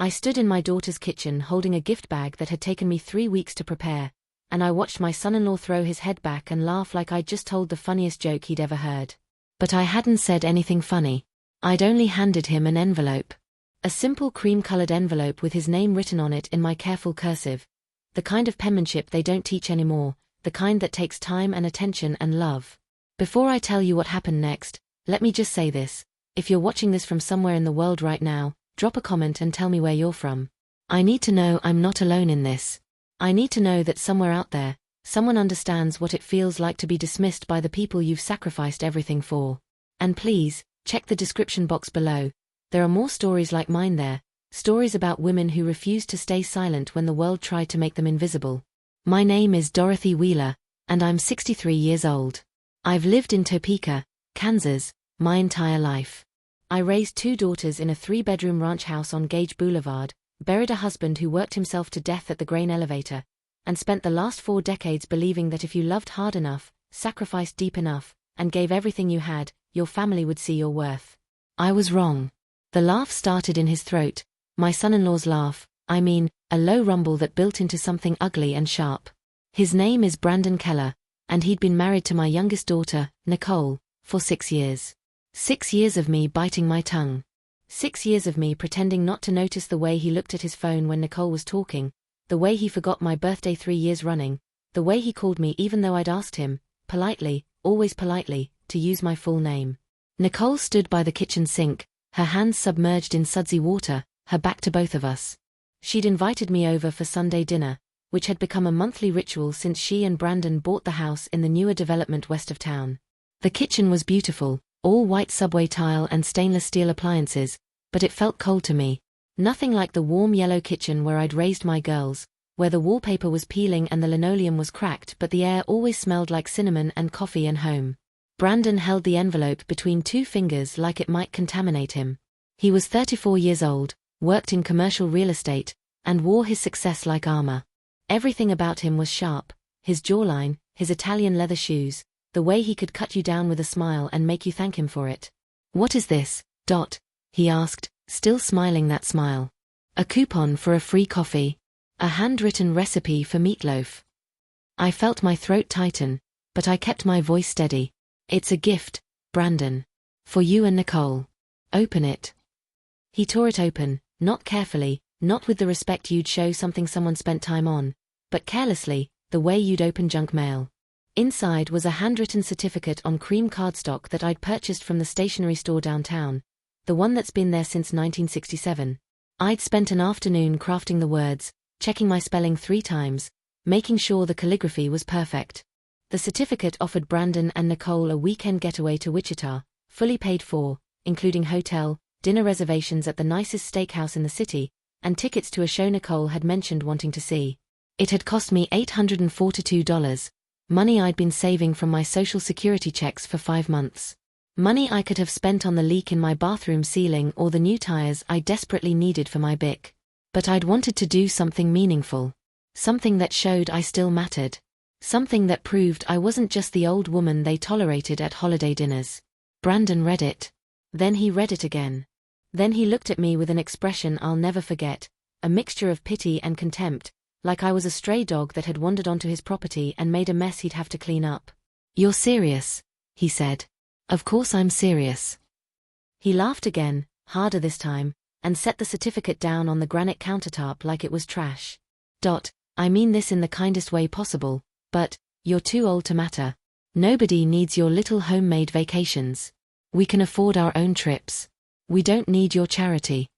I stood in my daughter's kitchen holding a gift bag that had taken me 3 weeks to prepare, and I watched my son-in-law throw his head back and laugh like I'd just told the funniest joke he'd ever heard. But I hadn't said anything funny. I'd only handed him an envelope. A simple cream-colored envelope with his name written on it in my careful cursive. The kind of penmanship they don't teach anymore, the kind that takes time and attention and love. Before I tell you what happened next, let me just say this. If you're watching this from somewhere in the world right now, drop a comment and tell me where you're from. I need to know I'm not alone in this. I need to know that somewhere out there, someone understands what it feels like to be dismissed by the people you've sacrificed everything for. And please, check the description box below. There are more stories like mine there, stories about women who refused to stay silent when the world tried to make them invisible. My name is Dorothy Wheeler, and I'm 63 years old. I've lived in Topeka, Kansas, my entire life. I raised 2 daughters in a 3-bedroom ranch house on Gage Boulevard, buried a husband who worked himself to death at the grain elevator, and spent the last 4 decades believing that if you loved hard enough, sacrificed deep enough, and gave everything you had, your family would see your worth. I was wrong. The laugh started in his throat, my son-in-law's laugh, a low rumble that built into something ugly and sharp. His name is Brandon Keller, and he'd been married to my youngest daughter, Nicole, for 6 years. 6 years of me biting my tongue. 6 years of me pretending not to notice the way he looked at his phone when Nicole was talking, the way he forgot my birthday 3 years running, the way he called me even though I'd asked him, politely, always politely, to use my full name. Nicole stood by the kitchen sink, her hands submerged in sudsy water, her back to both of us. She'd invited me over for Sunday dinner, which had become a monthly ritual since she and Brandon bought the house in the newer development west of town. The kitchen was beautiful, all white subway tile and stainless steel appliances, but it felt cold to me. Nothing like the warm yellow kitchen where I'd raised my girls, where the wallpaper was peeling and the linoleum was cracked but the air always smelled like cinnamon and coffee and home. Brandon held the envelope between 2 fingers like it might contaminate him. He was 34 years old, worked in commercial real estate, and wore his success like armor. Everything about him was sharp, his jawline, his Italian leather shoes, the way he could cut you down with a smile and make you thank him for it. "What is this, Dot?" he asked, still smiling that smile. "A coupon for a free coffee. A handwritten recipe for meatloaf." I felt my throat tighten, but I kept my voice steady. "It's a gift, Brandon. For you and Nicole. Open it." He tore it open, not carefully, not with the respect you'd show something someone spent time on, but carelessly, the way you'd open junk mail. Inside was a handwritten certificate on cream cardstock that I'd purchased from the stationery store downtown, the one that's been there since 1967. I'd spent an afternoon crafting the words, checking my spelling 3 times, making sure the calligraphy was perfect. The certificate offered Brandon and Nicole a weekend getaway to Wichita, fully paid for, including hotel, dinner reservations at the nicest steakhouse in the city, and tickets to a show Nicole had mentioned wanting to see. It had cost me $842. Money I'd been saving from my Social Security checks for 5 months. Money I could have spent on the leak in my bathroom ceiling or the new tires I desperately needed for my Bic. But I'd wanted to do something meaningful. Something that showed I still mattered. Something that proved I wasn't just the old woman they tolerated at holiday dinners. Brandon read it. Then he read it again. Then he looked at me with an expression I'll never forget, a mixture of pity and contempt, like I was a stray dog that had wandered onto his property and made a mess he'd have to clean up. "You're serious," he said. "Of course I'm serious." He laughed again, harder this time, and set the certificate down on the granite countertop like it was trash. "Dot, I mean this in the kindest way possible, but you're too old to matter. Nobody needs your little homemade vacations. We can afford our own trips. We don't need your charity."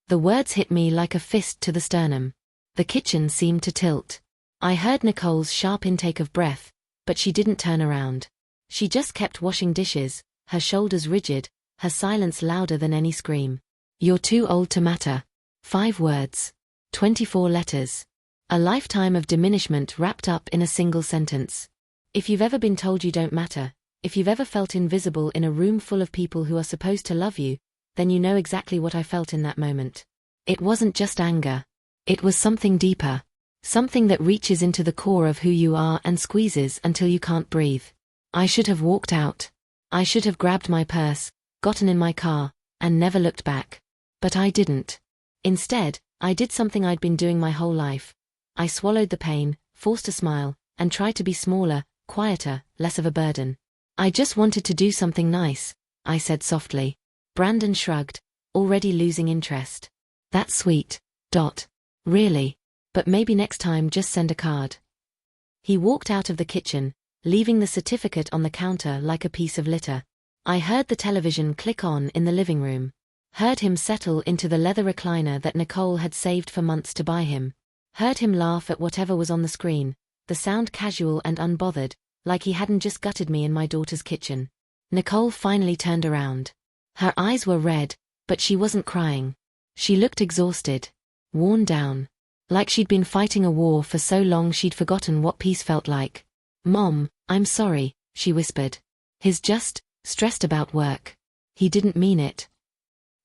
The words hit me like a fist to the sternum. The kitchen seemed to tilt. I heard Nicole's sharp intake of breath, but she didn't turn around. She just kept washing dishes, her shoulders rigid, her silence louder than any scream. "You're too old to matter." 5 words. 24 letters. A lifetime of diminishment wrapped up in a single sentence. If you've ever been told you don't matter, if you've ever felt invisible in a room full of people who are supposed to love you, then you know exactly what I felt in that moment. It wasn't just anger. It was something deeper. Something that reaches into the core of who you are and squeezes until you can't breathe. I should have walked out. I should have grabbed my purse, gotten in my car, and never looked back. But I didn't. Instead, I did something I'd been doing my whole life. I swallowed the pain, forced a smile, and tried to be smaller, quieter, less of a burden. I just wanted to do something nice, I said softly. Brandon shrugged, already losing interest. That's sweet. Really? But maybe next time just send a card. He walked out of the kitchen, leaving the certificate on the counter like a piece of litter. I heard the television click on in the living room. Heard him settle into the leather recliner that Nicole had saved for months to buy him. Heard him laugh at whatever was on the screen, the sound casual and unbothered, like he hadn't just gutted me in my daughter's kitchen. Nicole finally turned around. Her eyes were red, but she wasn't crying. She looked exhausted, worn down. Like she'd been fighting a war for so long she'd forgotten what peace felt like. "Mom, I'm sorry," she whispered. "He's just stressed about work." He didn't mean it.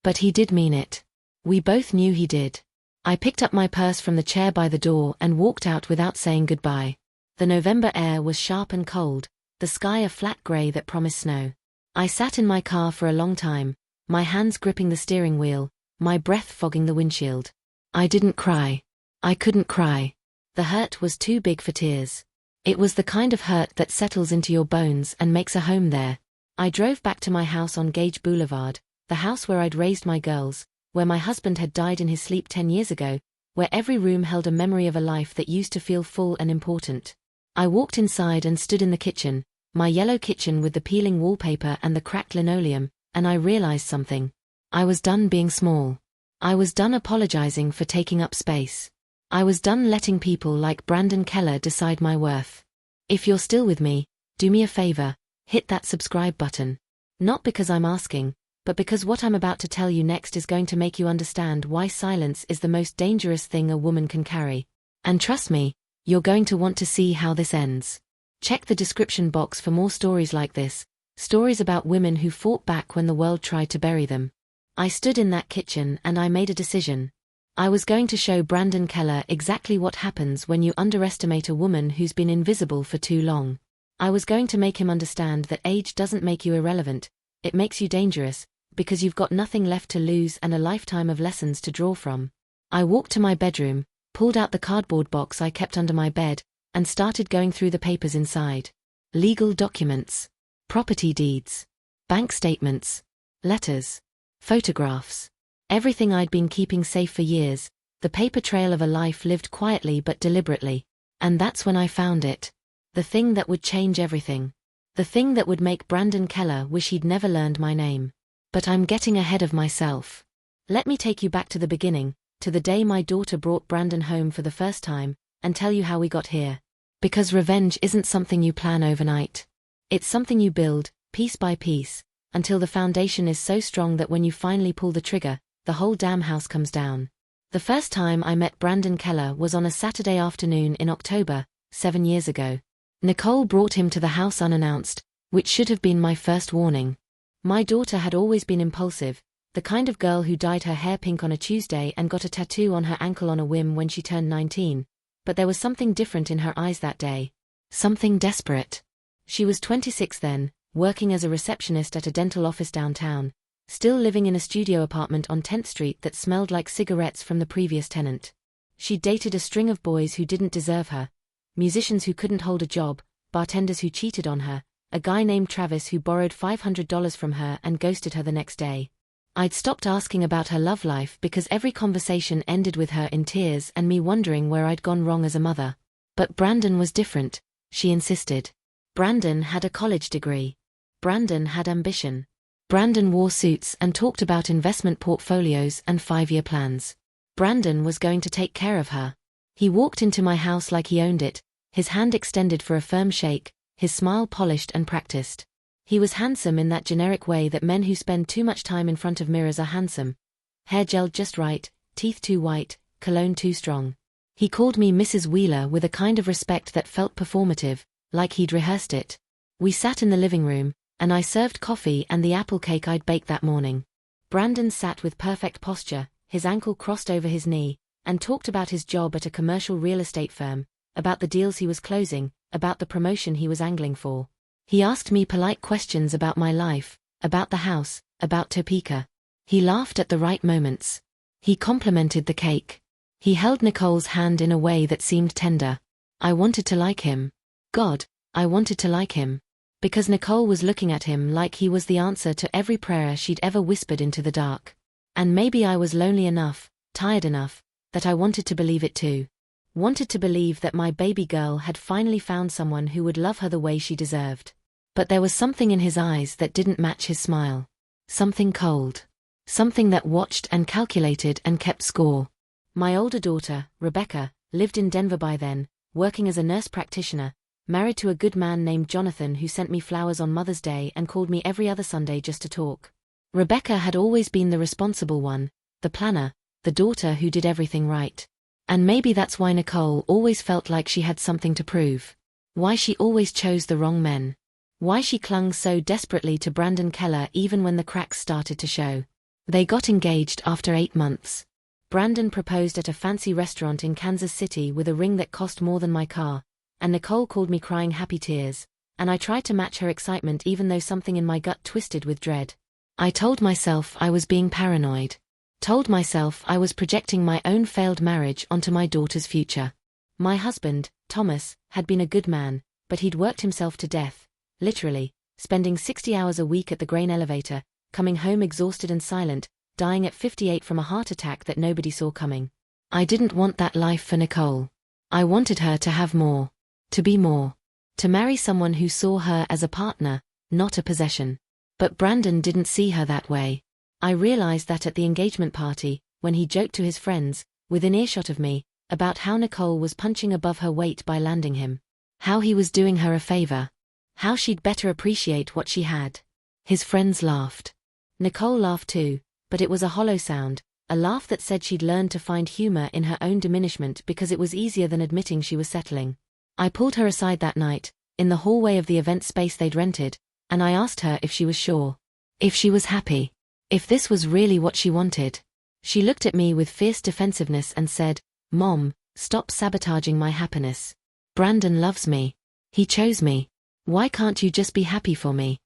But he did mean it. We both knew he did. I picked up my purse from the chair by the door and walked out without saying goodbye. The November air was sharp and cold, the sky a flat grey that promised snow. I sat in my car for a long time, my hands gripping the steering wheel, my breath fogging the windshield. I didn't cry. I couldn't cry. The hurt was too big for tears. It was the kind of hurt that settles into your bones and makes a home there. I drove back to my house on Gage Boulevard, the house where I'd raised my girls, where my husband had died in his sleep 10 years ago, where every room held a memory of a life that used to feel full and important. I walked inside and stood in the kitchen, my yellow kitchen with the peeling wallpaper and the cracked linoleum, and I realized something. I was done being small. I was done apologizing for taking up space. I was done letting people like Brandon Keller decide my worth. If you're still with me, do me a favor, hit that subscribe button. Not because I'm asking, but because what I'm about to tell you next is going to make you understand why silence is the most dangerous thing a woman can carry. And trust me, you're going to want to see how this ends. Check the description box for more stories like this, stories about women who fought back when the world tried to bury them. I stood in that kitchen and I made a decision. I was going to show Brandon Keller exactly what happens when you underestimate a woman who's been invisible for too long. I was going to make him understand that age doesn't make you irrelevant, it makes you dangerous, because you've got nothing left to lose and a lifetime of lessons to draw from. I walked to my bedroom, pulled out the cardboard box I kept under my bed, and started going through the papers inside. Legal documents, property deeds, bank statements, letters, photographs. Everything I'd been keeping safe for years, the paper trail of a life lived quietly but deliberately. And that's when I found it. The thing that would change everything. The thing that would make Brandon Keller wish he'd never learned my name. But I'm getting ahead of myself. Let me take you back to the beginning, to the day my daughter brought Brandon home for the first time, and tell you how we got here. Because revenge isn't something you plan overnight. It's something you build, piece by piece, until the foundation is so strong that when you finally pull the trigger, the whole damn house comes down. The first time I met Brandon Keller was on a Saturday afternoon in October, 7 years ago. Nicole brought him to the house unannounced, which should have been my first warning. My daughter had always been impulsive, the kind of girl who dyed her hair pink on a Tuesday and got a tattoo on her ankle on a whim when she turned 19, but there was something different in her eyes that day. Something desperate. She was 26 then, working as a receptionist at a dental office downtown, still living in a studio apartment on 10th Street that smelled like cigarettes from the previous tenant. She'd dated a string of boys who didn't deserve her, musicians who couldn't hold a job, bartenders who cheated on her, a guy named Travis who borrowed $500 from her and ghosted her the next day. I'd stopped asking about her love life because every conversation ended with her in tears and me wondering where I'd gone wrong as a mother. But Brandon was different, she insisted. Brandon had a college degree. Brandon had ambition. Brandon wore suits and talked about investment portfolios and 5-year plans. Brandon was going to take care of her. He walked into my house like he owned it, his hand extended for a firm shake, his smile polished and practiced. He was handsome in that generic way that men who spend too much time in front of mirrors are handsome. Hair gelled just right, teeth too white, cologne too strong. He called me Mrs. Wheeler with a kind of respect that felt performative, like he'd rehearsed it. We sat in the living room, and I served coffee and the apple cake I'd baked that morning. Brandon sat with perfect posture, his ankle crossed over his knee, and talked about his job at a commercial real estate firm, about the deals he was closing, about the promotion he was angling for. He asked me polite questions about my life, about the house, about Topeka. He laughed at the right moments. He complimented the cake. He held Nicole's hand in a way that seemed tender. I wanted to like him. God, I wanted to like him. Because Nicole was looking at him like he was the answer to every prayer she'd ever whispered into the dark. And maybe I was lonely enough, tired enough, that I wanted to believe it too. Wanted to believe that my baby girl had finally found someone who would love her the way she deserved. But there was something in his eyes that didn't match his smile. Something cold. Something that watched and calculated and kept score. My older daughter, Rebecca, lived in Denver by then, working as a nurse practitioner, married to a good man named Jonathan who sent me flowers on Mother's Day and called me every other Sunday just to talk. Rebecca had always been the responsible one, the planner, the daughter who did everything right. And maybe that's why Nicole always felt like she had something to prove. Why she always chose the wrong men. Why she clung so desperately to Brandon Keller even when the cracks started to show. They got engaged after 8 months. Brandon proposed at a fancy restaurant in Kansas City with a ring that cost more than my car, and Nicole called me crying happy tears, and I tried to match her excitement even though something in my gut twisted with dread. I told myself I was being paranoid. Told myself I was projecting my own failed marriage onto my daughter's future. My husband, Thomas, had been a good man, but he'd worked himself to death, literally, spending 60 hours a week at the grain elevator, coming home exhausted and silent, dying at 58 from a heart attack that nobody saw coming. I didn't want that life for Nicole. I wanted her to have more. To be more. To marry someone who saw her as a partner, not a possession. But Brandon didn't see her that way. I realized that at the engagement party, when he joked to his friends, within earshot of me, about how Nicole was punching above her weight by landing him. How he was doing her a favor. How she'd better appreciate what she had. His friends laughed. Nicole laughed too, but it was a hollow sound, a laugh that said she'd learned to find humor in her own diminishment because it was easier than admitting she was settling. I pulled her aside that night, in the hallway of the event space they'd rented, and I asked her if she was sure. If she was happy. If this was really what she wanted. She looked at me with fierce defensiveness and said, "Mom, stop sabotaging my happiness. Brandon loves me. He chose me. Why can't you just be happy for me?"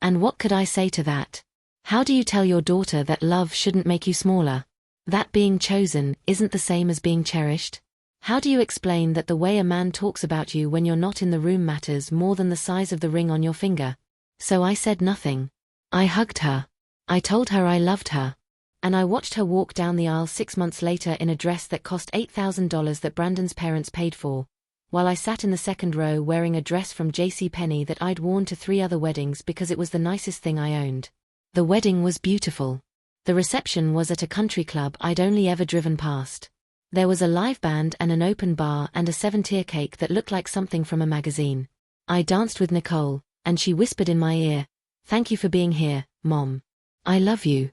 And what could I say to that? How do you tell your daughter that love shouldn't make you smaller? That being chosen isn't the same as being cherished? How do you explain that the way a man talks about you when you're not in the room matters more than the size of the ring on your finger? So I said nothing. I hugged her. I told her I loved her. And I watched her walk down the aisle 6 months later in a dress that cost $8,000 that Brandon's parents paid for, while I sat in the second row wearing a dress from JCPenney that I'd worn to 3 other weddings because it was the nicest thing I owned. The wedding was beautiful. The reception was at a country club I'd only ever driven past. There was a live band and an open bar and a 7-tier cake that looked like something from a magazine. I danced with Nicole, and she whispered in my ear, "Thank you for being here, Mom. I love you."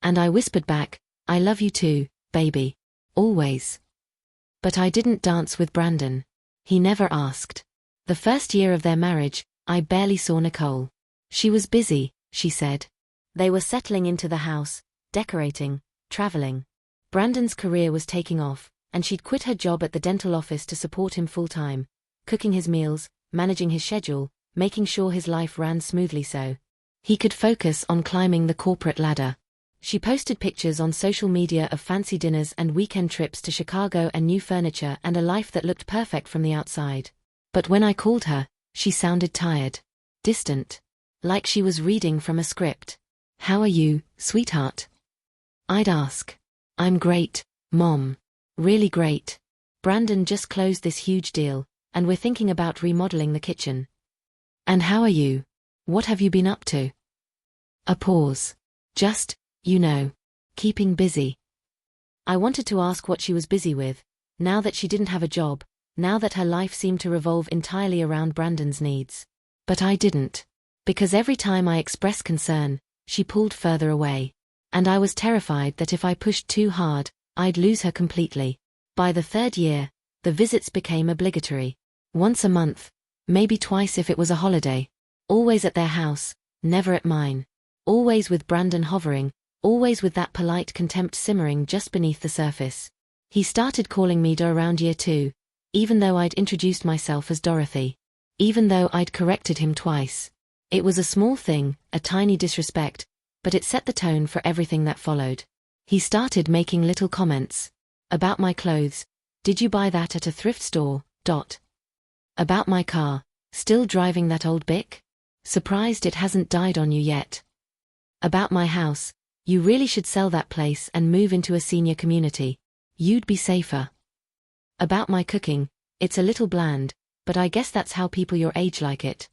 And I whispered back, "I love you too, baby. Always." But I didn't dance with Brandon. He never asked. The first year of their marriage, I barely saw Nicole. She was busy, she said. They were settling into the house, decorating, traveling. Brandon's career was taking off, and she'd quit her job at the dental office to support him full-time, cooking his meals, managing his schedule, making sure his life ran smoothly so he could focus on climbing the corporate ladder. She posted pictures on social media of fancy dinners and weekend trips to Chicago and new furniture and a life that looked perfect from the outside. But when I called her, she sounded tired. Distant. Like she was reading from a script. "How are you, sweetheart?" I'd ask. "I'm great, Mom. Really great. Brandon just closed this huge deal, and we're thinking about remodeling the kitchen." "And how are you? What have you been up to?" A pause. Just, keeping busy. I wanted to ask what she was busy with, now that she didn't have a job, now that her life seemed to revolve entirely around Brandon's needs. But I didn't. Because every time I expressed concern, she pulled further away. And I was terrified that if I pushed too hard, I'd lose her completely. By the 3rd year, the visits became obligatory. Once a month, maybe twice if it was a holiday. Always at their house, never at mine. Always with Brandon hovering, always with that polite contempt simmering just beneath the surface. He started calling me Da around year 2, even though I'd introduced myself as Dorothy. Even though I'd corrected him twice. It was a small thing, a tiny disrespect, but it set the tone for everything that followed. He started making little comments. About my clothes. Did you buy that at a thrift store? About my car. Still driving that old Bic? Surprised it hasn't died on you yet. About my house. You really should sell that place and move into a senior community. You'd be safer. About my cooking. It's a little bland, but I guess that's how people your age like it.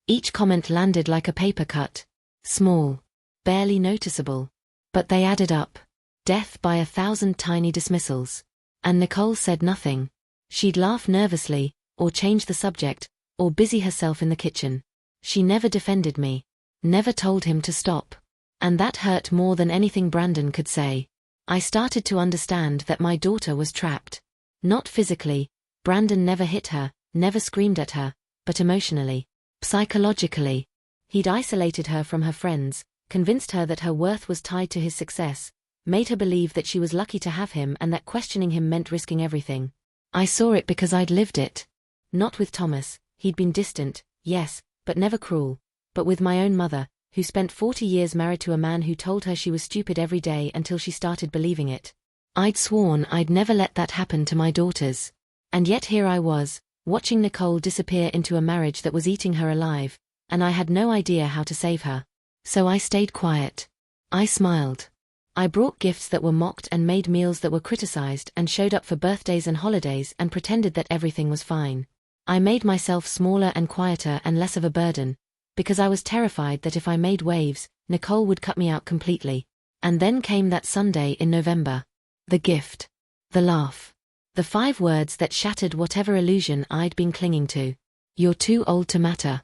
Each comment landed like a paper cut. Small. Barely noticeable. But they added up. Death by 1,000 tiny dismissals. And Nicole said nothing. She'd laugh nervously, or change the subject, or busy herself in the kitchen. She never defended me. Never told him to stop. And that hurt more than anything Brandon could say. I started to understand that my daughter was trapped. Not physically. Brandon never hit her, never screamed at her, but emotionally. Psychologically. He'd isolated her from her friends, convinced her that her worth was tied to his success, made her believe that she was lucky to have him and that questioning him meant risking everything. I saw it because I'd lived it. Not with Thomas, he'd been distant, yes, but never cruel. But with my own mother, who spent 40 years married to a man who told her she was stupid every day until she started believing it. I'd sworn I'd never let that happen to my daughters. And yet here I was, watching Nicole disappear into a marriage that was eating her alive, and I had no idea how to save her. So I stayed quiet. I smiled. I brought gifts that were mocked and made meals that were criticized and showed up for birthdays and holidays and pretended that everything was fine. I made myself smaller and quieter and less of a burden, because I was terrified that if I made waves, Nicole would cut me out completely. And then came that Sunday in November. The gift. The laugh. The 5 words that shattered whatever illusion I'd been clinging to. You're too old to matter.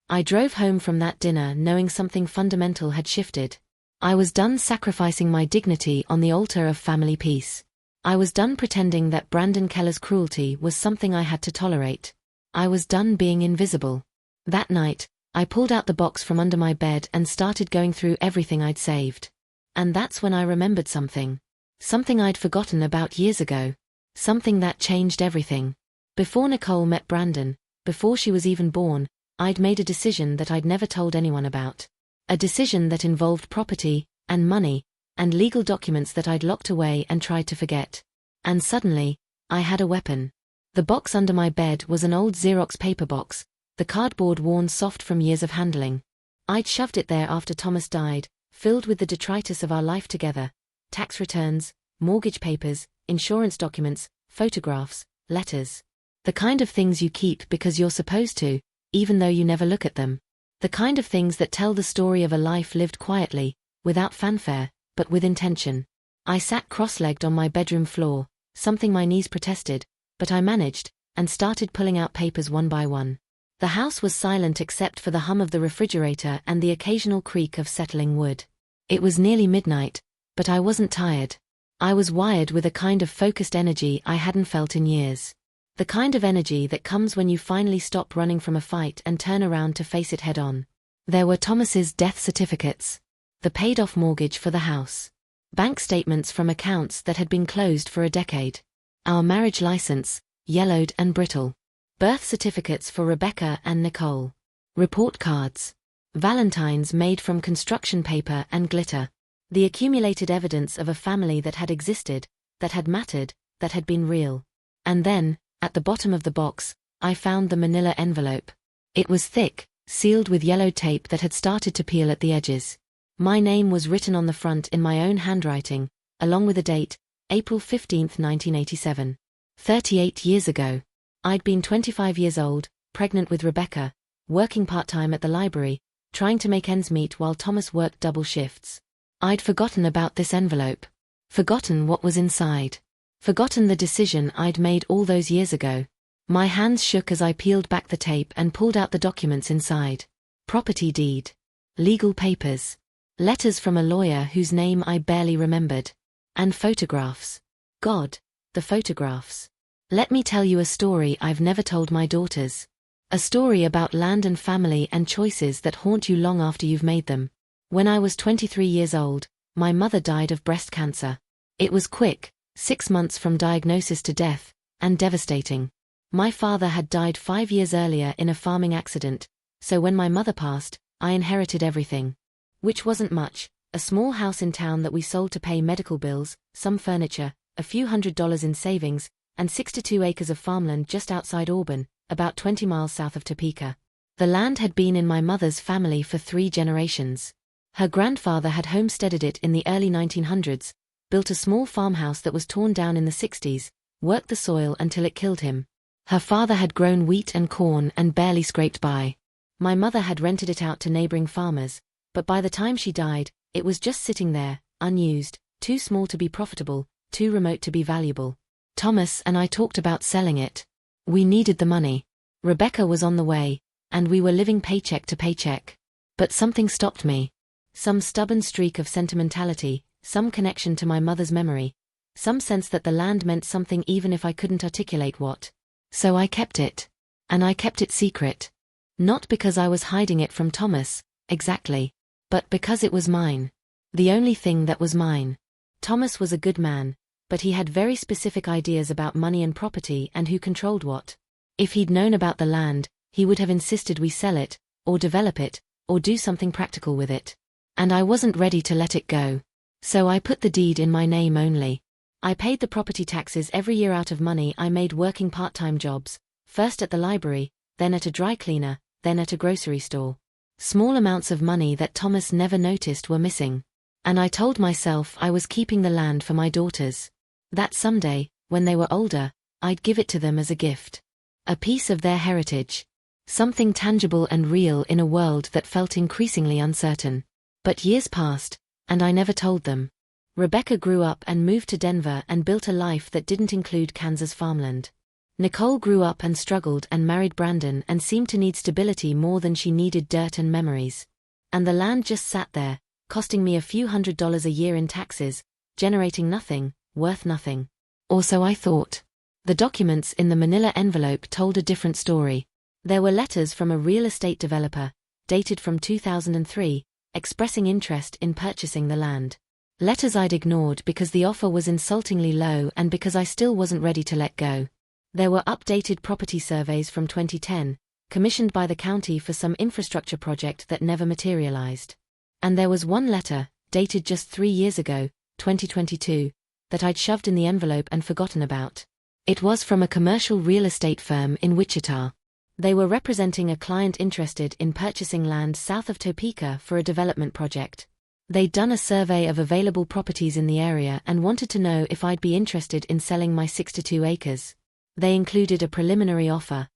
I drove home from that dinner knowing something fundamental had shifted. I was done sacrificing my dignity on the altar of family peace. I was done pretending that Brandon Keller's cruelty was something I had to tolerate. I was done being invisible. That night, I pulled out the box from under my bed and started going through everything I'd saved. And that's when I remembered something. Something I'd forgotten about years ago. Something that changed everything. Before Nicole met Brandon, before she was even born, I'd made a decision that I'd never told anyone about. A decision that involved property, and money, and legal documents that I'd locked away and tried to forget. And suddenly, I had a weapon. The box under my bed was an old Xerox paper box, the cardboard worn soft from years of handling. I'd shoved it there after Thomas died, filled with the detritus of our life together. Tax returns, mortgage papers, insurance documents, photographs, letters. The kind of things you keep because you're supposed to, even though you never look at them. The kind of things that tell the story of a life lived quietly, without fanfare, but with intention. I sat cross-legged on my bedroom floor, something my knees protested, but I managed, and started pulling out papers one by one. The house was silent except for the hum of the refrigerator and the occasional creak of settling wood. It was nearly midnight, but I wasn't tired. I was wired with a kind of focused energy I hadn't felt in years. The kind of energy that comes when you finally stop running from a fight and turn around to face it head-on. There were Thomas's death certificates. The paid-off mortgage for the house. Bank statements from accounts that had been closed for a decade. Our marriage license, yellowed and brittle. Birth certificates for Rebecca and Nicole. Report cards. Valentines made from construction paper and glitter. The accumulated evidence of a family that had existed, that had mattered, that had been real. And then, at the bottom of the box, I found the manila envelope. It was thick, sealed with yellow tape that had started to peel at the edges. My name was written on the front in my own handwriting, along with a date, April 15, 1987. 38 years ago. I'd been 25 years old, pregnant with Rebecca, working part-time at the library, trying to make ends meet while Thomas worked double shifts. I'd forgotten about this envelope. Forgotten what was inside. Forgotten the decision I'd made all those years ago. My hands shook as I peeled back the tape and pulled out the documents inside. Property deed. Legal papers. Letters from a lawyer whose name I barely remembered. And photographs. God, the photographs. Let me tell you a story I've never told my daughters. A story about land and family and choices that haunt you long after you've made them. When I was 23 years old, my mother died of breast cancer. It was quick, 6 months from diagnosis to death, and devastating. My father had died 5 years earlier in a farming accident, so when my mother passed, I inherited everything. Which wasn't much, a small house in town that we sold to pay medical bills, some furniture, a few $100s in savings, and 62 acres of farmland just outside Auburn, about 20 miles south of Topeka. The land had been in my mother's family for 3 generations. Her grandfather had homesteaded it in the early 1900s, built a small farmhouse that was torn down in the 60s, worked the soil until it killed him. Her father had grown wheat and corn and barely scraped by. My mother had rented it out to neighboring farmers, but by the time she died, it was just sitting there, unused, too small to be profitable, too remote to be valuable. Thomas and I talked about selling it. We needed the money. Rebecca was on the way, and we were living paycheck to paycheck. But something stopped me. Some stubborn streak of sentimentality, some connection to my mother's memory, some sense that the land meant something even if I couldn't articulate what. So I kept it. And I kept it secret. Not because I was hiding it from Thomas, exactly, but because it was mine. The only thing that was mine. Thomas was a good man, but he had very specific ideas about money and property and who controlled what. If he'd known about the land, he would have insisted we sell it, or develop it, or do something practical with it. And I wasn't ready to let it go. So I put the deed in my name only. I paid the property taxes every year out of money I made working part-time jobs, first at the library, then at a dry cleaner, then at a grocery store. Small amounts of money that Thomas never noticed were missing. And I told myself I was keeping the land for my daughters. That someday, when they were older, I'd give it to them as a gift. A piece of their heritage. Something tangible and real in a world that felt increasingly uncertain. But years passed, and I never told them. Rebecca grew up and moved to Denver and built a life that didn't include Kansas farmland. Nicole grew up and struggled and married Brandon and seemed to need stability more than she needed dirt and memories. And the land just sat there, costing me a few $100s a year in taxes, generating nothing, worth nothing. Or so I thought. The documents in the manila envelope told a different story. There were letters from a real estate developer, dated from 2003, expressing interest in purchasing the land. Letters I'd ignored because the offer was insultingly low and because I still wasn't ready to let go. There were updated property surveys from 2010, commissioned by the county for some infrastructure project that never materialized. And there was one letter, dated just 3 years ago, 2022, that I'd shoved in the envelope and forgotten about. It was from a commercial real estate firm in Wichita. They were representing a client interested in purchasing land south of Topeka for a development project. They'd done a survey of available properties in the area and wanted to know if I'd be interested in selling my 62 acres. They included a preliminary offer,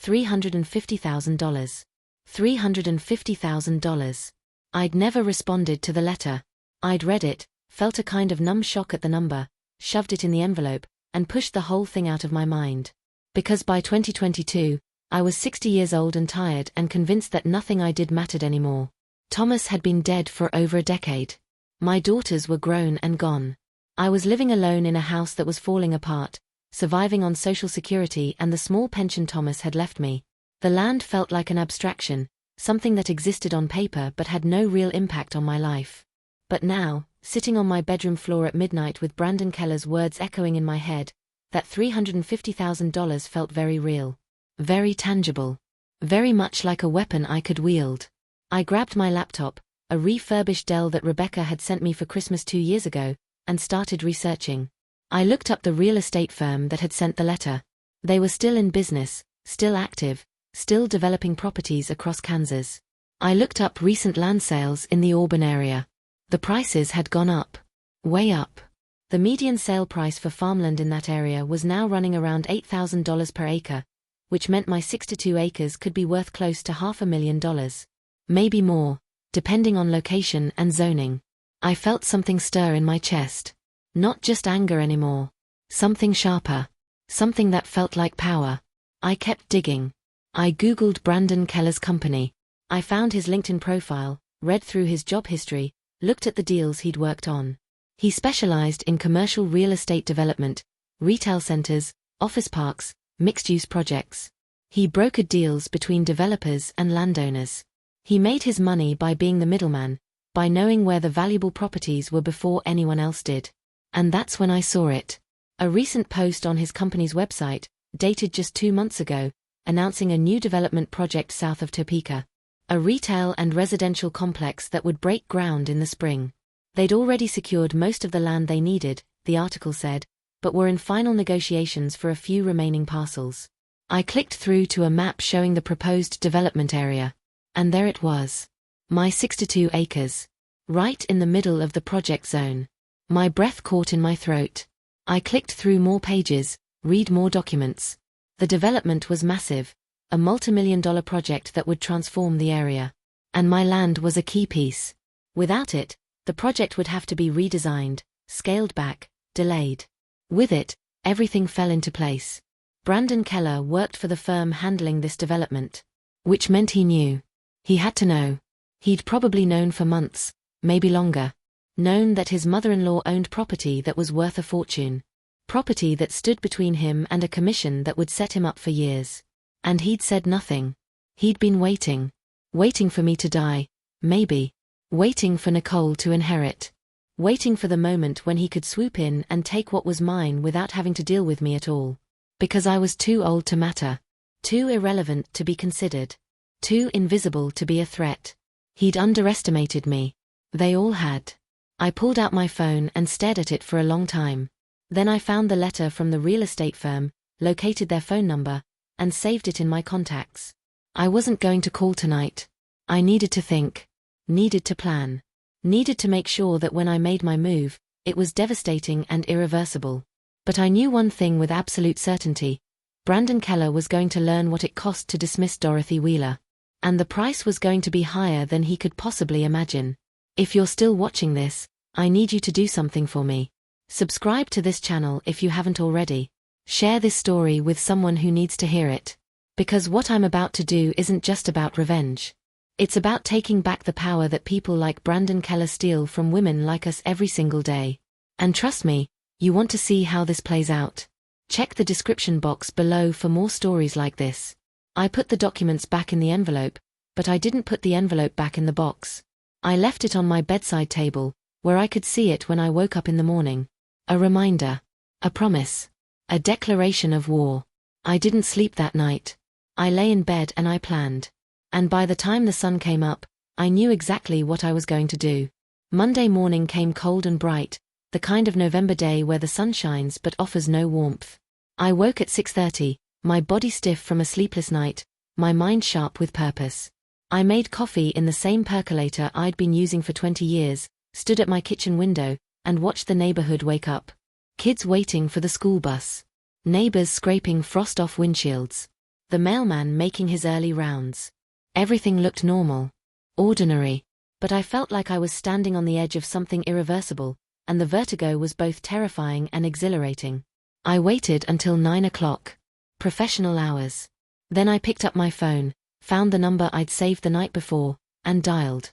$350,000. $350,000. I'd never responded to the letter. I'd read it, felt a kind of numb shock at the number, shoved it in the envelope, and pushed the whole thing out of my mind. Because by 2022, I was 60 years old and tired and convinced that nothing I did mattered anymore. Thomas had been dead for over a decade. My daughters were grown and gone. I was living alone in a house that was falling apart, surviving on Social Security and the small pension Thomas had left me. The land felt like an abstraction, something that existed on paper but had no real impact on my life. But now, sitting on my bedroom floor at midnight with Brandon Keller's words echoing in my head, that $350,000 felt very real. Very tangible. Very much like a weapon I could wield. I grabbed my laptop, a refurbished Dell that Rebecca had sent me for Christmas 2 years ago, and started researching. I looked up the real estate firm that had sent the letter. They were still in business, still active, still developing properties across Kansas. I looked up recent land sales in the Auburn area. The prices had gone up. Way up. The median sale price for farmland in that area was now running around $8,000 per acre, which meant my 62 acres could be worth close to $500,000. Maybe more, depending on location and zoning. I felt something stir in my chest. Not just anger anymore. Something sharper. Something that felt like power. I kept digging. I Googled Brandon Keller's company. I found his LinkedIn profile, read through his job history, looked at the deals he'd worked on. He specialized in commercial real estate development, retail centers, office parks, mixed-use projects. He brokered deals between developers and landowners. He made his money by being the middleman, by knowing where the valuable properties were before anyone else did. And that's when I saw it. A recent post on his company's website, dated just 2 months ago, announcing a new development project south of Topeka. A retail and residential complex that would break ground in the spring. They'd already secured most of the land they needed, the article said, but were in final negotiations for a few remaining parcels. I clicked through to a map showing the proposed development area. And there it was. My 62 acres. Right in the middle of the project zone. My breath caught in my throat. I clicked through more pages, read more documents. The development was massive, a multi-million-dollar project that would transform the area. And my land was a key piece. Without it, the project would have to be redesigned, scaled back, delayed. With it, everything fell into place. Brandon Keller worked for the firm handling this development. Which meant he knew. He had to know. He'd probably known for months, maybe longer. Known that his mother-in-law owned property that was worth a fortune. Property that stood between him and a commission that would set him up for years. And he'd said nothing. He'd been waiting. Waiting for me to die, maybe. Waiting for Nicole to inherit. Waiting for the moment when he could swoop in and take what was mine without having to deal with me at all. Because I was too old to matter. Too irrelevant to be considered. Too invisible to be a threat. He'd underestimated me. They all had. I pulled out my phone and stared at it for a long time. Then I found the letter from the real estate firm, located their phone number, and saved it in my contacts. I wasn't going to call tonight. I needed to think. Needed to plan. Needed to make sure that when I made my move, it was devastating and irreversible. But I knew one thing with absolute certainty. Brandon Keller was going to learn what it cost to dismiss Dorothy Wheeler. And the price was going to be higher than he could possibly imagine. If you're still watching this, I need you to do something for me. Subscribe to this channel if you haven't already. Share this story with someone who needs to hear it. Because what I'm about to do isn't just about revenge. It's about taking back the power that people like Brandon Keller steal from women like us every single day. And trust me, you want to see how this plays out. Check the description box below for more stories like this. I put the documents back in the envelope, but I didn't put the envelope back in the box. I left it on my bedside table, where I could see it when I woke up in the morning. A reminder. A promise. A declaration of war. I didn't sleep that night. I lay in bed and I planned. And by the time the sun came up, I knew exactly what I was going to do. Monday morning came cold and bright, the kind of November day where the sun shines but offers no warmth. I woke at 6:30, my body stiff from a sleepless night, my mind sharp with purpose. I made coffee in the same percolator I'd been using for 20 years, stood at my kitchen window, and watched the neighborhood wake up. Kids waiting for the school bus. Neighbors scraping frost off windshields. The mailman making his early rounds. Everything looked normal. Ordinary. But I felt like I was standing on the edge of something irreversible, and the vertigo was both terrifying and exhilarating. I waited until 9 o'clock. Professional hours. Then I picked up my phone, found the number I'd saved the night before, and dialed.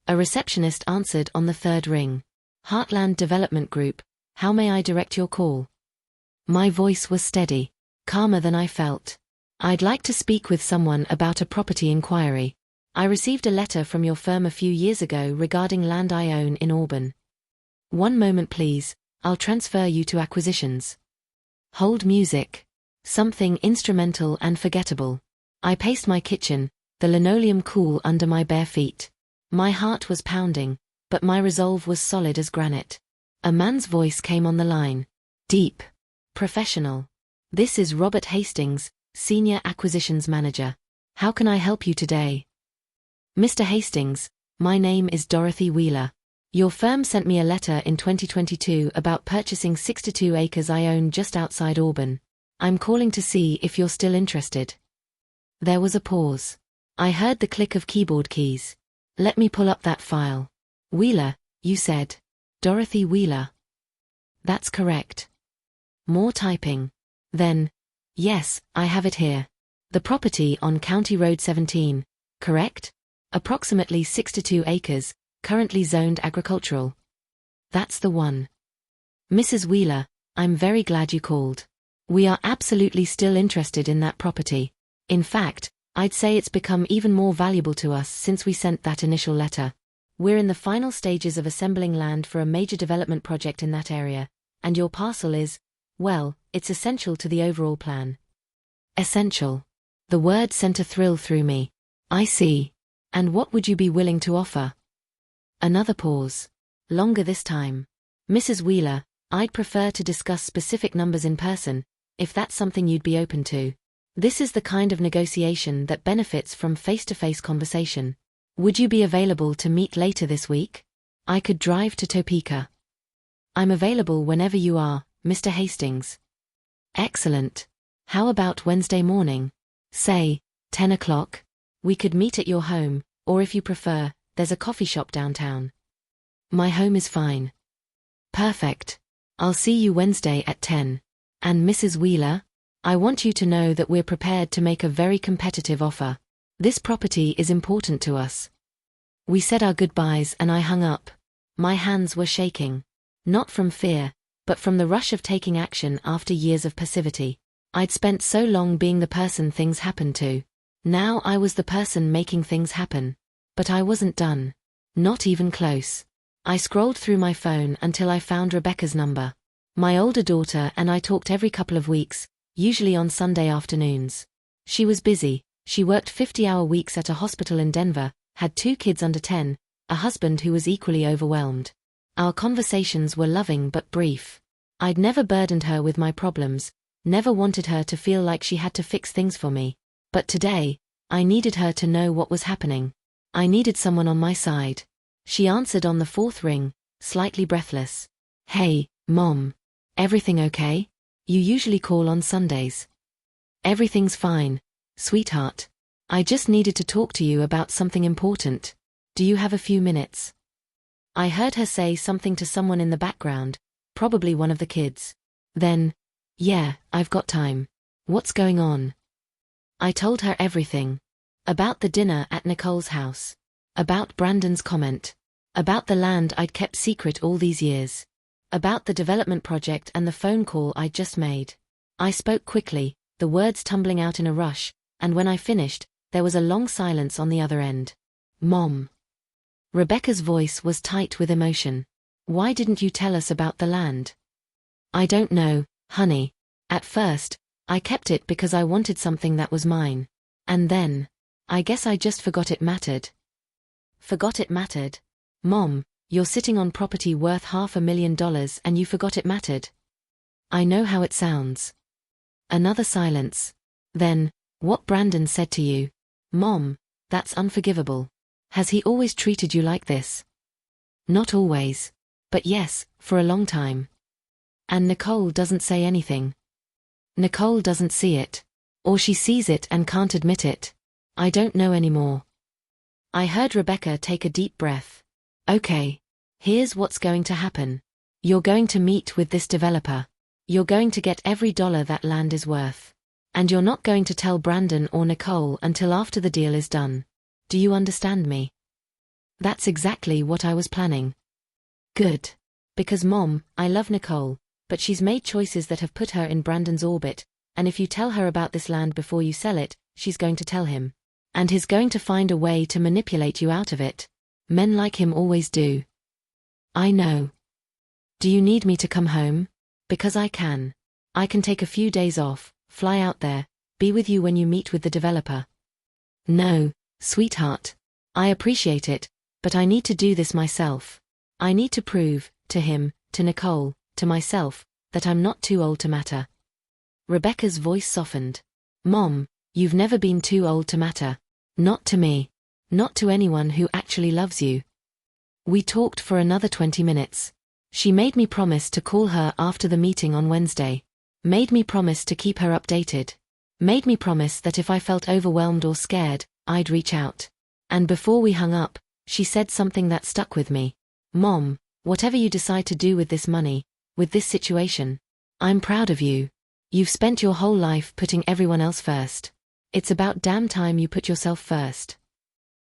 A receptionist answered on the third ring. Heartland Development Group, how may I direct your call? My voice was steady, calmer than I felt. I'd like to speak with someone about a property inquiry. I received a letter from your firm a few years ago regarding land I own in Auburn. One moment please, I'll transfer you to acquisitions. Hold music. Something instrumental and forgettable. I paced my kitchen, the linoleum cool under my bare feet. My heart was pounding, but my resolve was solid as granite. A man's voice came on the line. Deep. Professional. This is Robert Hastings, Senior Acquisitions Manager. How can I help you today? Mr. Hastings, my name is Dorothy Wheeler. Your firm sent me a letter in 2022 about purchasing 62 acres I own just outside Auburn. I'm calling to see if you're still interested. There was a pause. I heard the click of keyboard keys. Let me pull up that file. Wheeler, you said. Dorothy Wheeler. That's correct. More typing. Then, yes, I have it here. The property on County Road 17, correct? Approximately 62 acres, currently zoned agricultural. That's the one. Mrs. Wheeler, I'm very glad you called. We are absolutely still interested in that property. In fact, I'd say it's become even more valuable to us since we sent that initial letter. We're in the final stages of assembling land for a major development project in that area, and your parcel is, well, it's essential to the overall plan. Essential. The word sent a thrill through me. I see. And what would you be willing to offer? Another pause. Longer this time. Mrs. Wheeler, I'd prefer to discuss specific numbers in person, if that's something you'd be open to. This is the kind of negotiation that benefits from face-to-face conversation. Would you be available to meet later this week? I could drive to Topeka. I'm available whenever you are, Mr. Hastings. Excellent. How about Wednesday morning? Say, 10 o'clock? We could meet at your home, or if you prefer, there's a coffee shop downtown. My home is fine. Perfect. I'll see you Wednesday at 10. And Mrs. Wheeler, I want you to know that we're prepared to make a very competitive offer. This property is important to us. We said our goodbyes and I hung up. My hands were shaking. Not from fear, but from the rush of taking action after years of passivity. I'd spent so long being the person things happened to. Now I was the person making things happen. But I wasn't done. Not even close. I scrolled through my phone until I found Rebecca's number. My older daughter and I talked every couple of weeks, usually on Sunday afternoons. She was busy. She worked 50-hour weeks at a hospital in Denver, had 2 kids under 10, a husband who was equally overwhelmed. Our conversations were loving but brief. I'd never burdened her with my problems, never wanted her to feel like she had to fix things for me. But today, I needed her to know what was happening. I needed someone on my side. She answered on the 4th ring, slightly breathless. Hey, Mom. Everything okay? You usually call on Sundays. Everything's fine, sweetheart. I just needed to talk to you about something important. Do you have a few minutes? I heard her say something to someone in the background, probably one of the kids. Then, yeah, I've got time. What's going on? I told her everything. About the dinner at Nicole's house. About Brandon's comment. About the land I'd kept secret all these years. About the development project and the phone call I'd just made. I spoke quickly, the words tumbling out in a rush, and when I finished, there was a long silence on the other end. Mom. Rebecca's voice was tight with emotion. Why didn't you tell us about the land? I don't know, honey. At first, I kept it because I wanted something that was mine. And then, I guess I just forgot it mattered. Forgot it mattered? Mom, you're sitting on property worth $500,000 and you forgot it mattered. I know how it sounds. Another silence. Then, what Brandon said to you. Mom, that's unforgivable. Has he always treated you like this? Not always. But yes, for a long time. And Nicole doesn't say anything. Nicole doesn't see it. Or she sees it and can't admit it. I don't know anymore. I heard Rebecca take a deep breath. Okay. Here's what's going to happen. You're going to meet with this developer. You're going to get every dollar that land is worth. And you're not going to tell Brandon or Nicole until after the deal is done. Do you understand me? That's exactly what I was planning. Good. Because Mom, I love Nicole, but she's made choices that have put her in Brandon's orbit, and if you tell her about this land before you sell it, she's going to tell him. And he's going to find a way to manipulate you out of it. Men like him always do. I know. Do you need me to come home? Because I can. I can take a few days off, fly out there, be with you when you meet with the developer. No, sweetheart. I appreciate it, but I need to do this myself. I need to prove, to him, to Nicole, to myself, that I'm not too old to matter. Rebecca's voice softened. Mom, you've never been too old to matter. Not to me. Not to anyone who actually loves you. We talked for another 20 minutes. She made me promise to call her after the meeting on Wednesday. Made me promise to keep her updated. Made me promise that if I felt overwhelmed or scared, I'd reach out. And before we hung up, she said something that stuck with me. Mom, whatever you decide to do with this money, with this situation, I'm proud of you. You've spent your whole life putting everyone else first. It's about damn time you put yourself first.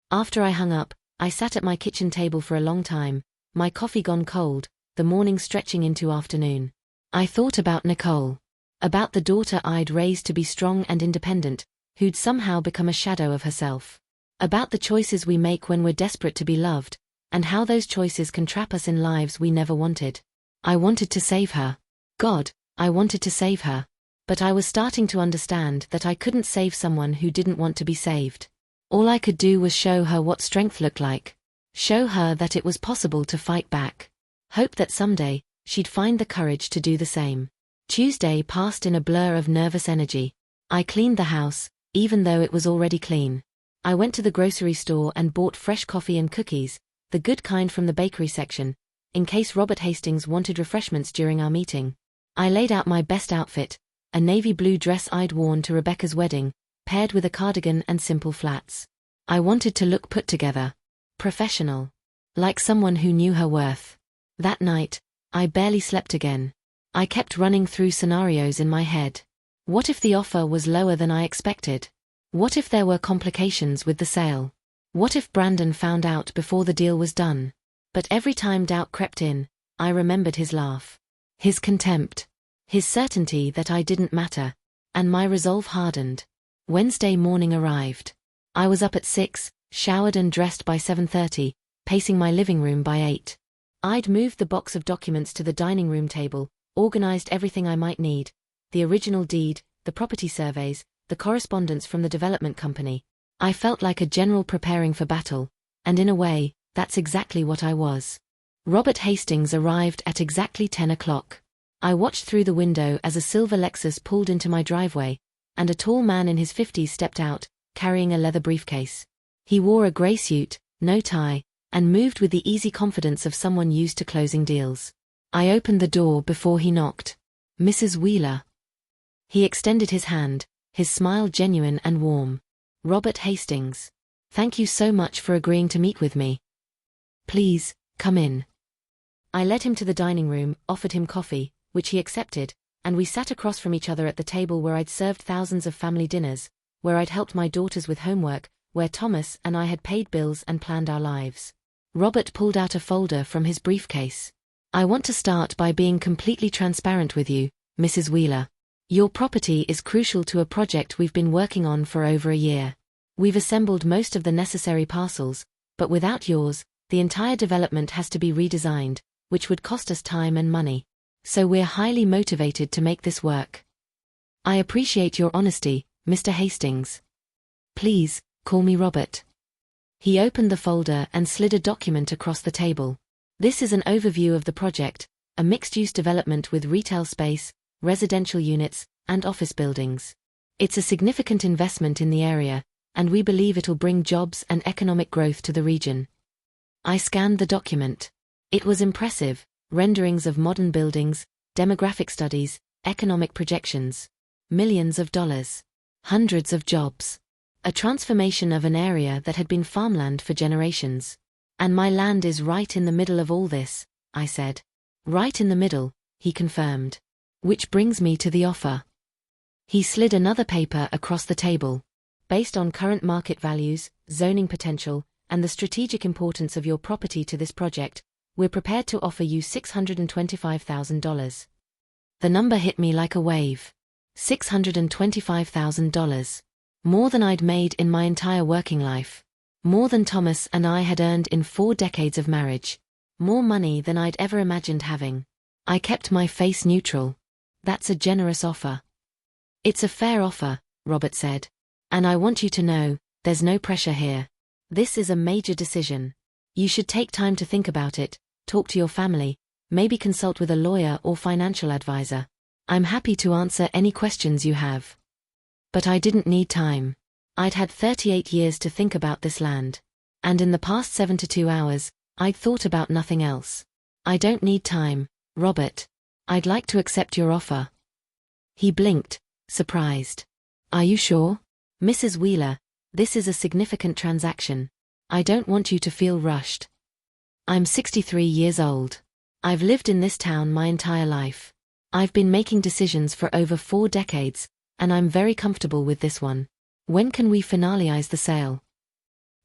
After I hung up, I sat at my kitchen table for a long time, my coffee gone cold, the morning stretching into afternoon. I thought about Nicole. About the daughter I'd raised to be strong and independent, who'd somehow become a shadow of herself. About the choices we make when we're desperate to be loved, and how those choices can trap us in lives we never wanted. I wanted to save her. God, I wanted to save her. But I was starting to understand that I couldn't save someone who didn't want to be saved. All I could do was show her what strength looked like. Show her that it was possible to fight back. Hope that someday, she'd find the courage to do the same. Tuesday passed in a blur of nervous energy. I cleaned the house, even though it was already clean. I went to the grocery store and bought fresh coffee and cookies, the good kind from the bakery section, in case Robert Hastings wanted refreshments during our meeting. I laid out my best outfit, a navy blue dress I'd worn to Rebecca's wedding, paired with a cardigan and simple flats. I wanted to look put together. Professional. Like someone who knew her worth. That night, I barely slept again. I kept running through scenarios in my head. What if the offer was lower than I expected? What if there were complications with the sale? What if Brandon found out before the deal was done? But every time doubt crept in, I remembered his laugh. His contempt. His certainty that I didn't matter. And my resolve hardened. Wednesday morning arrived. I was up at 6, showered and dressed by 7:30, pacing my living room by 8. I'd moved the box of documents to the dining room table, organized everything I might need, the original deed, the property surveys, the correspondence from the development company. I felt like a general preparing for battle, and in a way, that's exactly what I was. Robert Hastings arrived at exactly 10 o'clock. I watched through the window as a silver Lexus pulled into my driveway, and a tall man in his 50s stepped out, carrying a leather briefcase. He wore a grey suit, no tie, and moved with the easy confidence of someone used to closing deals. I opened the door before he knocked. "Mrs. Wheeler." He extended his hand, his smile genuine and warm. "Robert Hastings. Thank you so much for agreeing to meet with me. Please, come in." I led him to the dining room, offered him coffee, which he accepted, and we sat across from each other at the table where I'd served thousands of family dinners, where I'd helped my daughters with homework, where Thomas and I had paid bills and planned our lives. Robert pulled out a folder from his briefcase. "I want to start by being completely transparent with you, Mrs. Wheeler. Your property is crucial to a project we've been working on for over a year. We've assembled most of the necessary parcels, but without yours, the entire development has to be redesigned, which would cost us time and money. So we're highly motivated to make this work. I appreciate your honesty, Mr. Hastings. Please, call me Robert." He opened the folder and slid a document across the table. "This is an overview of the project, a mixed-use development with retail space, residential units, and office buildings. It's a significant investment in the area, and we believe it'll bring jobs and economic growth to the region." I scanned the document. It was impressive, renderings of modern buildings, demographic studies, economic projections. Millions of dollars. Hundreds of jobs. A transformation of an area that had been farmland for generations. "And my land is right in the middle of all this," I said. "Right in the middle," he confirmed. "Which brings me to the offer." He slid another paper across the table. "Based on current market values, zoning potential, and the strategic importance of your property to this project, we're prepared to offer you $625,000. The number hit me like a wave. $625,000. More than I'd made in my entire working life. More than Thomas and I had earned in 4 decades of marriage. More money than I'd ever imagined having. I kept my face neutral. "That's a generous offer." "It's a fair offer," Robert said. "And I want you to know, there's no pressure here. This is a major decision. You should take time to think about it, talk to your family, maybe consult with a lawyer or financial advisor. I'm happy to answer any questions you have." But I didn't need time. I'd had 38 years to think about this land. And in the past 72 hours, I'd thought about nothing else. "I don't need time, Robert. I'd like to accept your offer." He blinked, surprised. "Are you sure? Mrs. Wheeler, this is a significant transaction. I don't want you to feel rushed. I'm 63 years old. I've lived in this town my entire life. I've been making decisions for over 4 decades, and I'm very comfortable with this one. When can we finalize the sale?"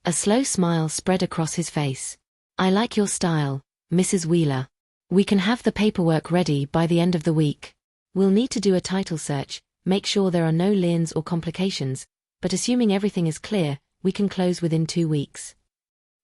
A slow smile spread across his face. "I like your style, Mrs. Wheeler. We can have the paperwork ready by the end of the week. We'll need to do a title search, make sure there are no liens or complications, but assuming everything is clear, we can close within 2 weeks."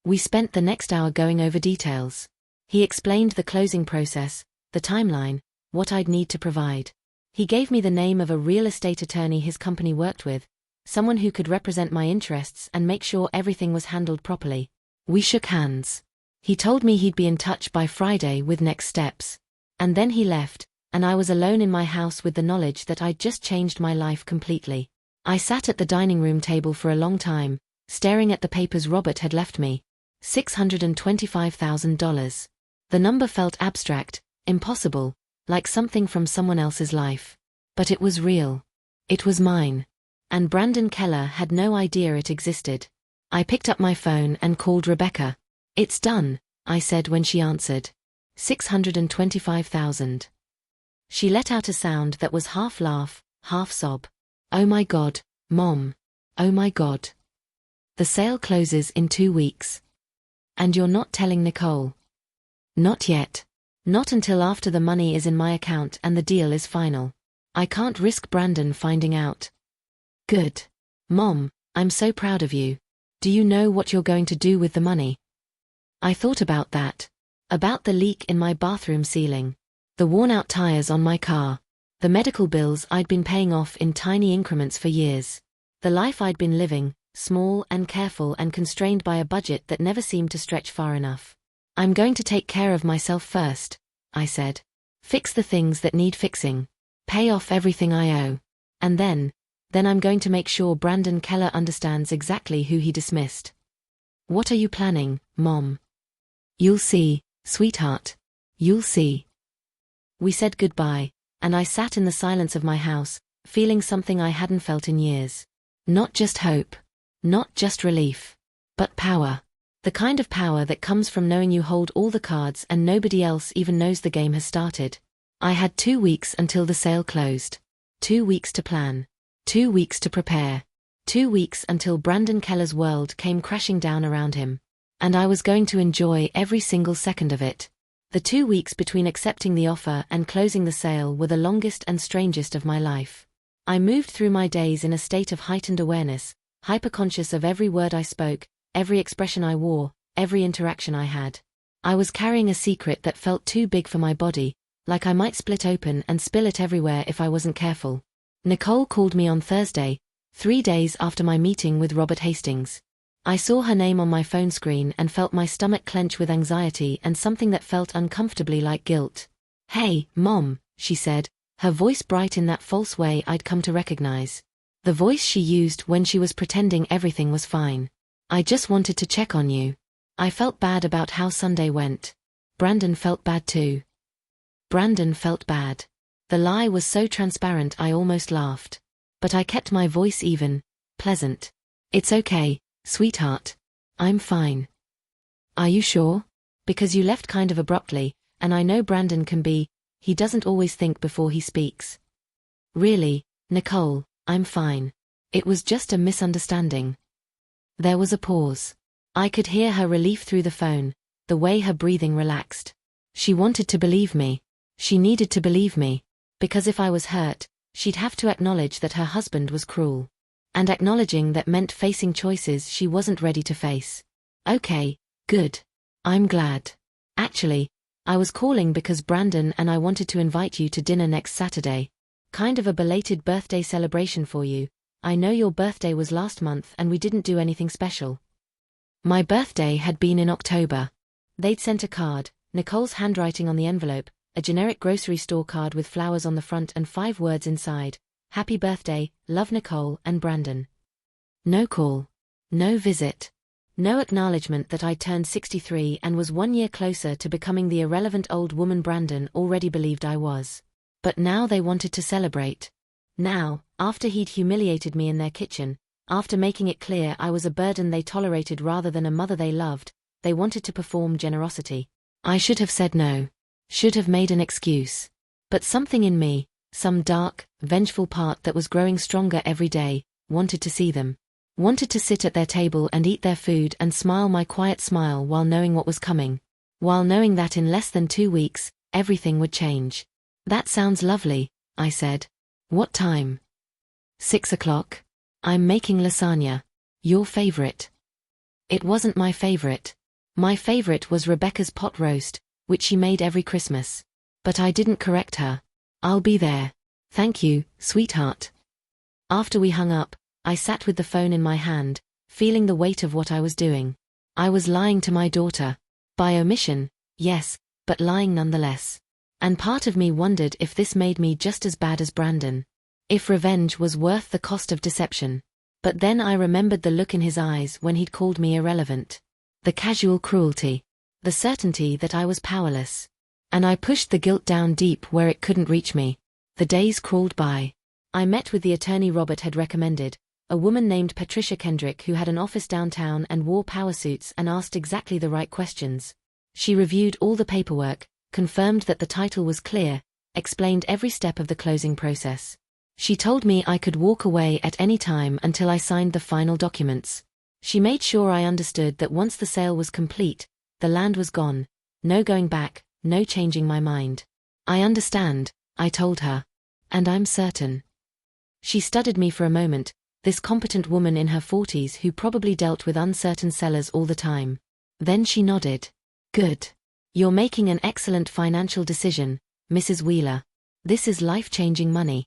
We spent the next hour going over details. He explained the closing process, the timeline, what I'd need to provide. He gave me the name of a real estate attorney his company worked with, someone who could represent my interests and make sure everything was handled properly. We shook hands. He told me he'd be in touch by Friday with next steps. And then he left, and I was alone in my house with the knowledge that I'd just changed my life completely. I sat at the dining room table for a long time, staring at the papers Robert had left me. $625,000. The number felt abstract, impossible, like something from someone else's life. But it was real. It was mine. And Brandon Keller had no idea it existed. I picked up my phone and called Rebecca. "It's done," I said when she answered. $625,000. She let out a sound that was half laugh, half sob. "Oh my God, Mom. Oh my God. The sale closes in 2 weeks. And you're not telling Nicole?" "Not yet. Not until after the money is in my account and the deal is final. I can't risk Brandon finding out." "Good. Mom, I'm so proud of you. Do you know what you're going to do with the money?" I thought about that. About the leak in my bathroom ceiling. The worn-out tires on my car. The medical bills I'd been paying off in tiny increments for years. The life I'd been living, small and careful and constrained by a budget that never seemed to stretch far enough. "I'm going to take care of myself first," I said. "Fix the things that need fixing. Pay off everything I owe. And then I'm going to make sure Brandon Keller understands exactly who he dismissed." "What are you planning, Mom?" "You'll see, sweetheart. You'll see." We said goodbye, and I sat in the silence of my house, feeling something I hadn't felt in years. Not just hope. Not just relief. But power. The kind of power that comes from knowing you hold all the cards and nobody else even knows the game has started. I had 2 weeks until the sale closed. 2 weeks to plan. 2 weeks to prepare. 2 weeks until Brandon Keller's world came crashing down around him. And I was going to enjoy every single second of it. The 2 weeks between accepting the offer and closing the sale were the longest and strangest of my life. I moved through my days in a state of heightened awareness, hyper-conscious of every word I spoke, every expression I wore, every interaction I had. I was carrying a secret that felt too big for my body, like I might split open and spill it everywhere if I wasn't careful. Nicole called me on Thursday, 3 days after my meeting with Robert Hastings. I saw her name on my phone screen and felt my stomach clench with anxiety and something that felt uncomfortably like guilt. "Hey, Mom," she said, her voice bright in that false way I'd come to recognize. The voice she used when she was pretending everything was fine. "I just wanted to check on you." I felt bad about how Sunday went. Brandon felt bad too. Brandon felt bad. The lie was so transparent I almost laughed. But I kept my voice even, pleasant. "It's okay, sweetheart. I'm fine." "Are you sure? Because you left kind of abruptly, and I know Brandon can be, he doesn't always think before he speaks." "Really, Nicole, I'm fine. It was just a misunderstanding." There was a pause. I could hear her relief through the phone, the way her breathing relaxed. She wanted to believe me. She needed to believe me. Because if I was hurt, she'd have to acknowledge that her husband was cruel. And acknowledging that meant facing choices she wasn't ready to face. "Okay, good. I'm glad. Actually, I was calling because Brandon and I wanted to invite you to dinner next Saturday. Kind of a belated birthday celebration for you. I know your birthday was last month and we didn't do anything special." My birthday had been in October. They'd sent a card, Nicole's handwriting on the envelope, a generic grocery store card with flowers on the front and 5 words inside. "Happy birthday, love Nicole and Brandon." No call. No visit. No acknowledgement that I turned 63 and was 1 year closer to becoming the irrelevant old woman Brandon already believed I was. But now they wanted to celebrate. Now, after he'd humiliated me in their kitchen, after making it clear I was a burden they tolerated rather than a mother they loved, they wanted to perform generosity. I should have said no. Should have made an excuse. But something in me, some dark, vengeful part that was growing stronger every day, wanted to see them. Wanted to sit at their table and eat their food and smile my quiet smile while knowing what was coming. While knowing that in less than 2 weeks, everything would change. "That sounds lovely," I said. "What time?" 6 o'clock. "I'm making lasagna. Your favorite." It wasn't my favorite. My favorite was Rebecca's pot roast, which she made every Christmas. But I didn't correct her. "I'll be there. Thank you, sweetheart." After we hung up, I sat with the phone in my hand, feeling the weight of what I was doing. I was lying to my daughter. By omission, yes, but lying nonetheless. And part of me wondered if this made me just as bad as Brandon. If revenge was worth the cost of deception. But then I remembered the look in his eyes when he'd called me irrelevant. The casual cruelty. The certainty that I was powerless. And I pushed the guilt down deep where it couldn't reach me. The days crawled by. I met with the attorney Robert had recommended, a woman named Patricia Kendrick who had an office downtown and wore power suits and asked exactly the right questions. She reviewed all the paperwork, confirmed that the title was clear, explained every step of the closing process. She told me I could walk away at any time until I signed the final documents. She made sure I understood that once the sale was complete, the land was gone, no going back, no changing my mind. I understand, I told her. And I'm certain. She studied me for a moment, this competent woman in her 40s who probably dealt with uncertain sellers all the time. Then she nodded. Good. You're making an excellent financial decision, Mrs. Wheeler. This is life-changing money.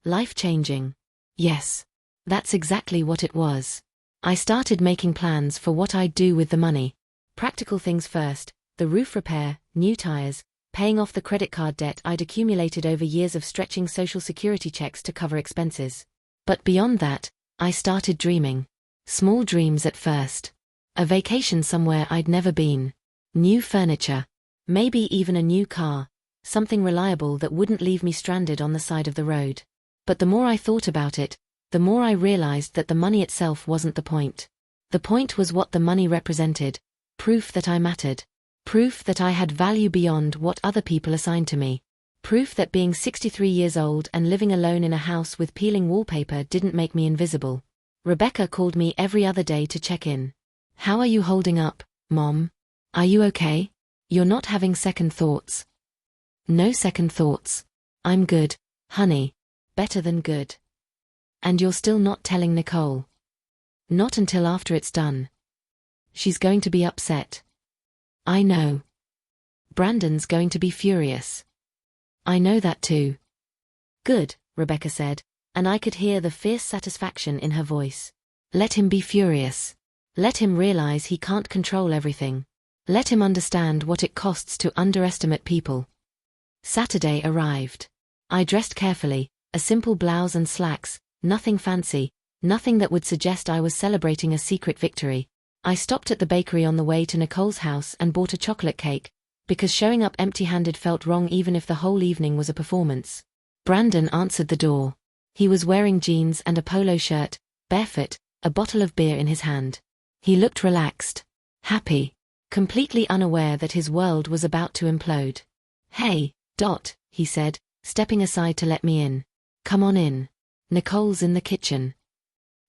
Life-changing. Yes. That's exactly what it was. I started making plans for what I'd do with the money. Practical things first, the roof repair, new tires, paying off the credit card debt I'd accumulated over years of stretching Social Security checks to cover expenses. But beyond that, I started dreaming. Small dreams at first. A vacation somewhere I'd never been. New furniture. Maybe even a new car. Something reliable that wouldn't leave me stranded on the side of the road. But the more I thought about it, the more I realized that the money itself wasn't the point. The point was what the money represented. Proof that I mattered. Proof that I had value beyond what other people assigned to me. Proof that being 63 years old and living alone in a house with peeling wallpaper didn't make me invisible. Rebecca called me every other day to check in. How are you holding up, Mom? Are you okay? You're not having second thoughts. No second thoughts. I'm good, honey. Better than good. And you're still not telling Nicole. Not until after it's done. She's going to be upset. I know. Brandon's going to be furious. I know that too. Good, Rebecca said, and I could hear the fierce satisfaction in her voice. Let him be furious. Let him realize he can't control everything. Let him understand what it costs to underestimate people. Saturday arrived. I dressed carefully, a simple blouse and slacks, nothing fancy, nothing that would suggest I was celebrating a secret victory. I stopped at the bakery on the way to Nicole's house and bought a chocolate cake, because showing up empty-handed felt wrong even if the whole evening was a performance. Brandon answered the door. He was wearing jeans and a polo shirt, barefoot, a bottle of beer in his hand. He looked relaxed, happy, completely unaware that his world was about to implode. Hey, Dot, he said, stepping aside to let me in. Come on in. Nicole's in the kitchen.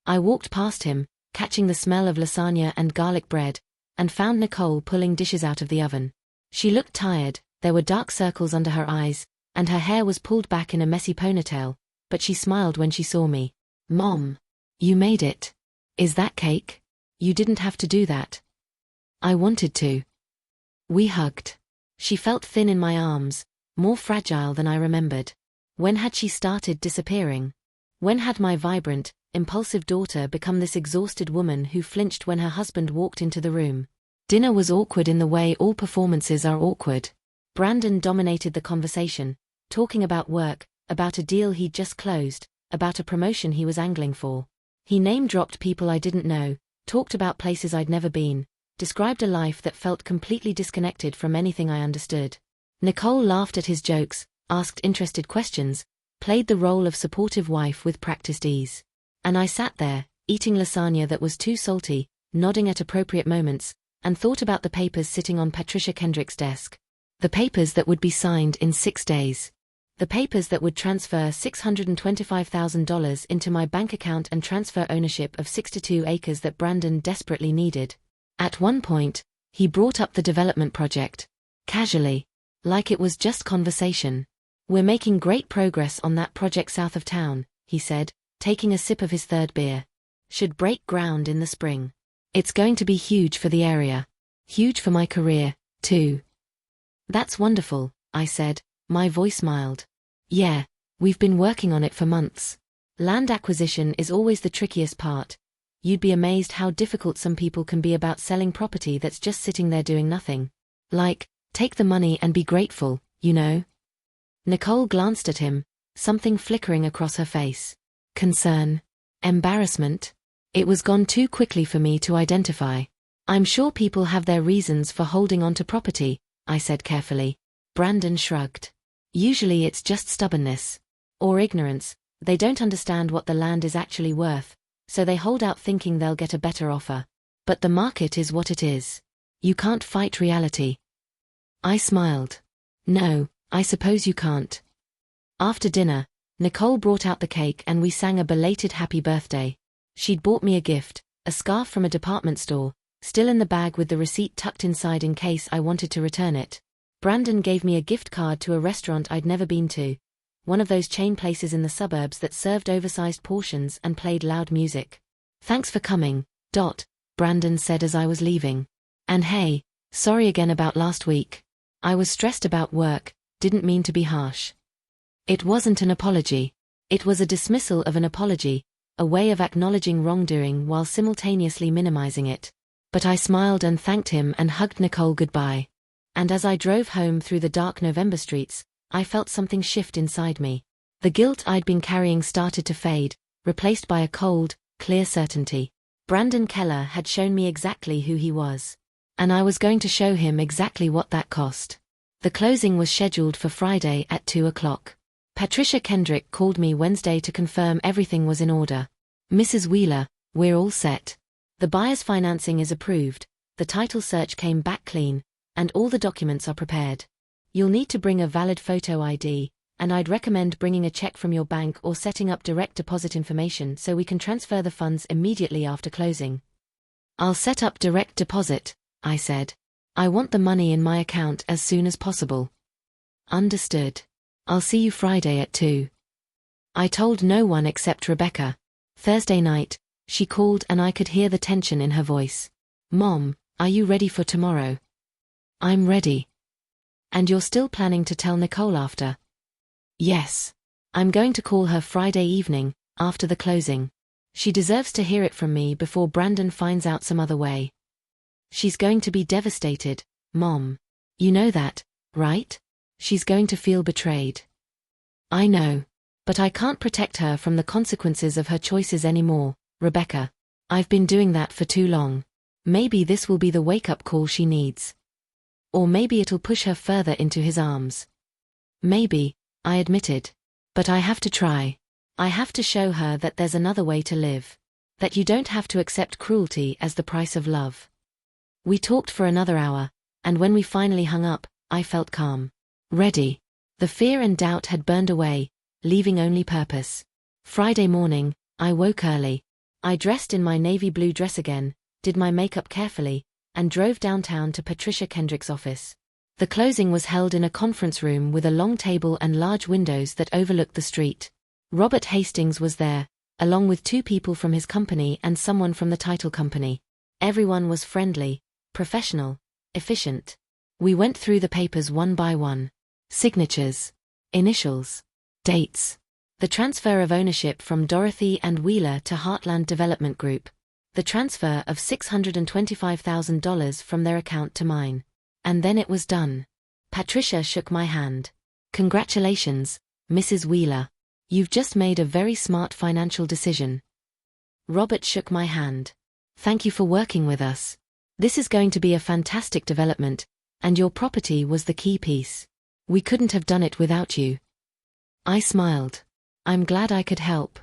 I walked past him, catching the smell of lasagna and garlic bread, and found Nicole pulling dishes out of the oven. She looked tired, there were dark circles under her eyes, and her hair was pulled back in a messy ponytail, but she smiled when she saw me. Mom. You made it. Is that cake? You didn't have to do that. I wanted to. We hugged. She felt thin in my arms, more fragile than I remembered. When had she started disappearing? When had my vibrant, impulsive daughter become this exhausted woman who flinched when her husband walked into the room? Dinner was awkward in the way all performances are awkward. Brandon dominated the conversation, talking about work, about a deal he'd just closed, about a promotion he was angling for. He name-dropped people I didn't know, talked about places I'd never been, described a life that felt completely disconnected from anything I understood. Nicole laughed at his jokes, asked interested questions, played the role of supportive wife with practiced ease. And I sat there, eating lasagna that was too salty, nodding at appropriate moments, and thought about the papers sitting on Patricia Kendrick's desk. The papers that would be signed in 6 days. The papers that would transfer $625,000 into my bank account and transfer ownership of 62 acres that Brandon desperately needed. At one point, he brought up the development project. Casually. Like it was just conversation. We're making great progress on that project south of town, he said, taking a sip of his third beer. Should break ground in the spring. It's going to be huge for the area. Huge for my career, too. That's wonderful, I said, my voice mild. Yeah, we've been working on it for months. Land acquisition is always the trickiest part. You'd be amazed how difficult some people can be about selling property that's just sitting there doing nothing. Like, take the money and be grateful, you know? Nicole glanced at him, something flickering across her face. Concern? Embarrassment? It was gone too quickly for me to identify. I'm sure people have their reasons for holding on to property, I said carefully. Brandon shrugged. Usually it's just stubbornness. Or ignorance. They don't understand what the land is actually worth, so they hold out thinking they'll get a better offer. But the market is what it is. You can't fight reality. I smiled. No, I suppose you can't. After dinner, Nicole brought out the cake and we sang a belated happy birthday. She'd bought me a gift, a scarf from a department store, still in the bag with the receipt tucked inside in case I wanted to return it. Brandon gave me a gift card to a restaurant I'd never been to, one of those chain places in the suburbs that served oversized portions and played loud music. Thanks for coming, Brandon said as I was leaving. And hey, sorry again about last week. I was stressed about work, didn't mean to be harsh. It wasn't an apology. It was a dismissal of an apology, a way of acknowledging wrongdoing while simultaneously minimizing it. But I smiled and thanked him and hugged Nicole goodbye. And as I drove home through the dark November streets, I felt something shift inside me. The guilt I'd been carrying started to fade, replaced by a cold, clear certainty. Brandon Keller had shown me exactly who he was. And I was going to show him exactly what that cost. The closing was scheduled for Friday at 2 o'clock. Patricia Kendrick called me Wednesday to confirm everything was in order. Mrs. Wheeler, we're all set. The buyer's financing is approved, the title search came back clean, and all the documents are prepared. You'll need to bring a valid photo ID, and I'd recommend bringing a check from your bank or setting up direct deposit information so we can transfer the funds immediately after closing. I'll set up direct deposit, I said. I want the money in my account as soon as possible. Understood. I'll see you Friday at 2. I told no one except Rebecca. Thursday night, she called and I could hear the tension in her voice. Mom, are you ready for tomorrow? I'm ready. And you're still planning to tell Nicole after? Yes. I'm going to call her Friday evening, after the closing. She deserves to hear it from me before Brandon finds out some other way. She's going to be devastated, Mom. You know that, right? She's going to feel betrayed. I know. But I can't protect her from the consequences of her choices anymore, Rebecca. I've been doing that for too long. Maybe this will be the wake-up call she needs. Or maybe it'll push her further into his arms. Maybe, I admitted. But I have to try. I have to show her that there's another way to live. That you don't have to accept cruelty as the price of love. We talked for another hour, and when we finally hung up, I felt calm. Ready. The fear and doubt had burned away, leaving only purpose. Friday morning, I woke early. I dressed in my navy blue dress again, did my makeup carefully, and drove downtown to Patricia Kendrick's office. The closing was held in a conference room with a long table and large windows that overlooked the street. Robert Hastings was there, along with 2 people from his company and someone from the title company. Everyone was friendly, professional, efficient. We went through the papers one by one. Signatures. Initials. Dates. The transfer of ownership from Dorothy and Wheeler to Heartland Development Group. The transfer of $625,000 from their account to mine. And then it was done. Patricia shook my hand. Congratulations, Mrs. Wheeler. You've just made a very smart financial decision. Robert shook my hand. Thank you for working with us. This is going to be a fantastic development, and your property was the key piece. We couldn't have done it without you. I smiled. I'm glad I could help.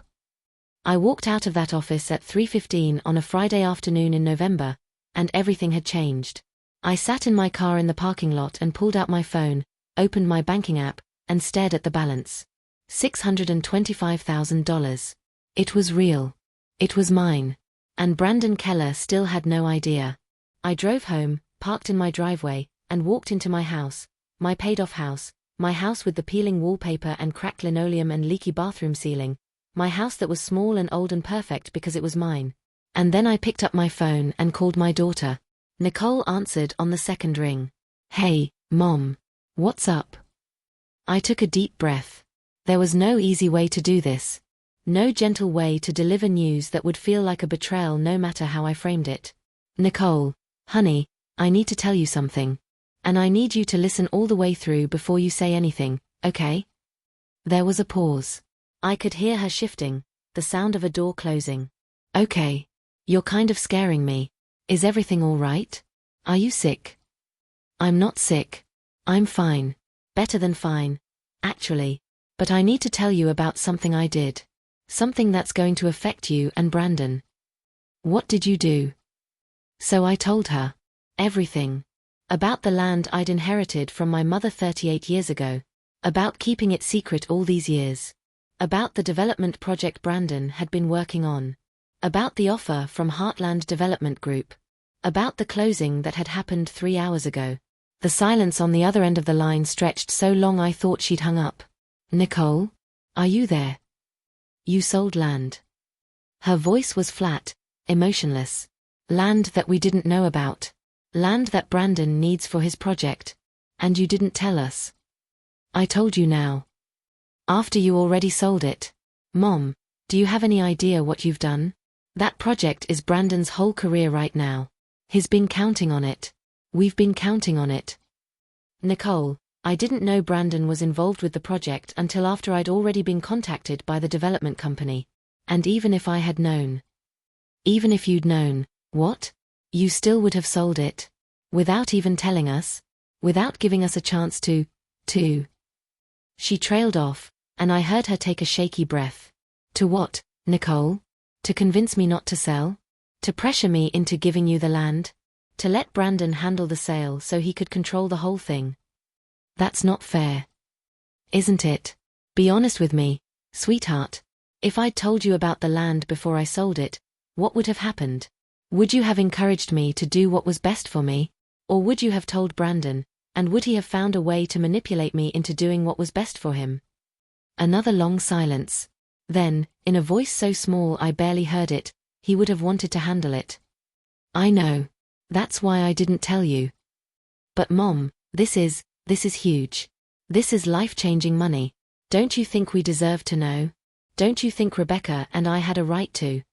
I walked out of that office at 3:15 on a Friday afternoon in November, and everything had changed. I sat in my car in the parking lot and pulled out my phone, opened my banking app, and stared at the balance. $625,000. It was real. It was mine. And Brandon Keller still had no idea. I drove home, parked in my driveway, and walked into my house, my paid-off house, my house with the peeling wallpaper and cracked linoleum and leaky bathroom ceiling, my house that was small and old and perfect because it was mine. And then I picked up my phone and called my daughter. Nicole answered on the second ring. Hey, Mom. What's up? I took a deep breath. There was no easy way to do this. No gentle way to deliver news that would feel like a betrayal no matter how I framed it. Nicole, honey, I need to tell you something. And I need you to listen all the way through before you say anything, okay? There was a pause. I could hear her shifting, the sound of a door closing. Okay. You're kind of scaring me. Is everything all right? Are you sick? I'm not sick. I'm fine. Better than fine, actually. But I need to tell you about something I did. Something that's going to affect you and Brandon. What did you do? So I told her. Everything. About the land I'd inherited from my mother 38 years ago. About keeping it secret all these years. About the development project Brandon had been working on. About the offer from Heartland Development Group. About the closing that had happened 3 hours ago. The silence on the other end of the line stretched so long I thought she'd hung up. Nicole? Are you there? You sold land. Her voice was flat, emotionless. Land that we didn't know about. Land that Brandon needs for his project. And you didn't tell us. I told you now. After you already sold it. Mom, do you have any idea what you've done? That project is Brandon's whole career right now. He's been counting on it. We've been counting on it. Nicole, I didn't know Brandon was involved with the project until after I'd already been contacted by the development company. And even if I had known. Even if you'd known, what? You still would have sold it. Without even telling us. Without giving us a chance to. She trailed off, and I heard her take a shaky breath. To what, Nicole? To convince me not to sell? To pressure me into giving you the land? To let Brandon handle the sale so he could control the whole thing? That's not fair. Isn't it? Be honest with me, sweetheart. If I'd told you about the land before I sold it, what would have happened? Would you have encouraged me to do what was best for me? Or would you have told Brandon, and would he have found a way to manipulate me into doing what was best for him? Another long silence. Then, in a voice so small I barely heard it, he would have wanted to handle it. I know. That's why I didn't tell you. But Mom, this is huge. This is life-changing money. Don't you think we deserve to know? Don't you think Rebecca and I had a right to?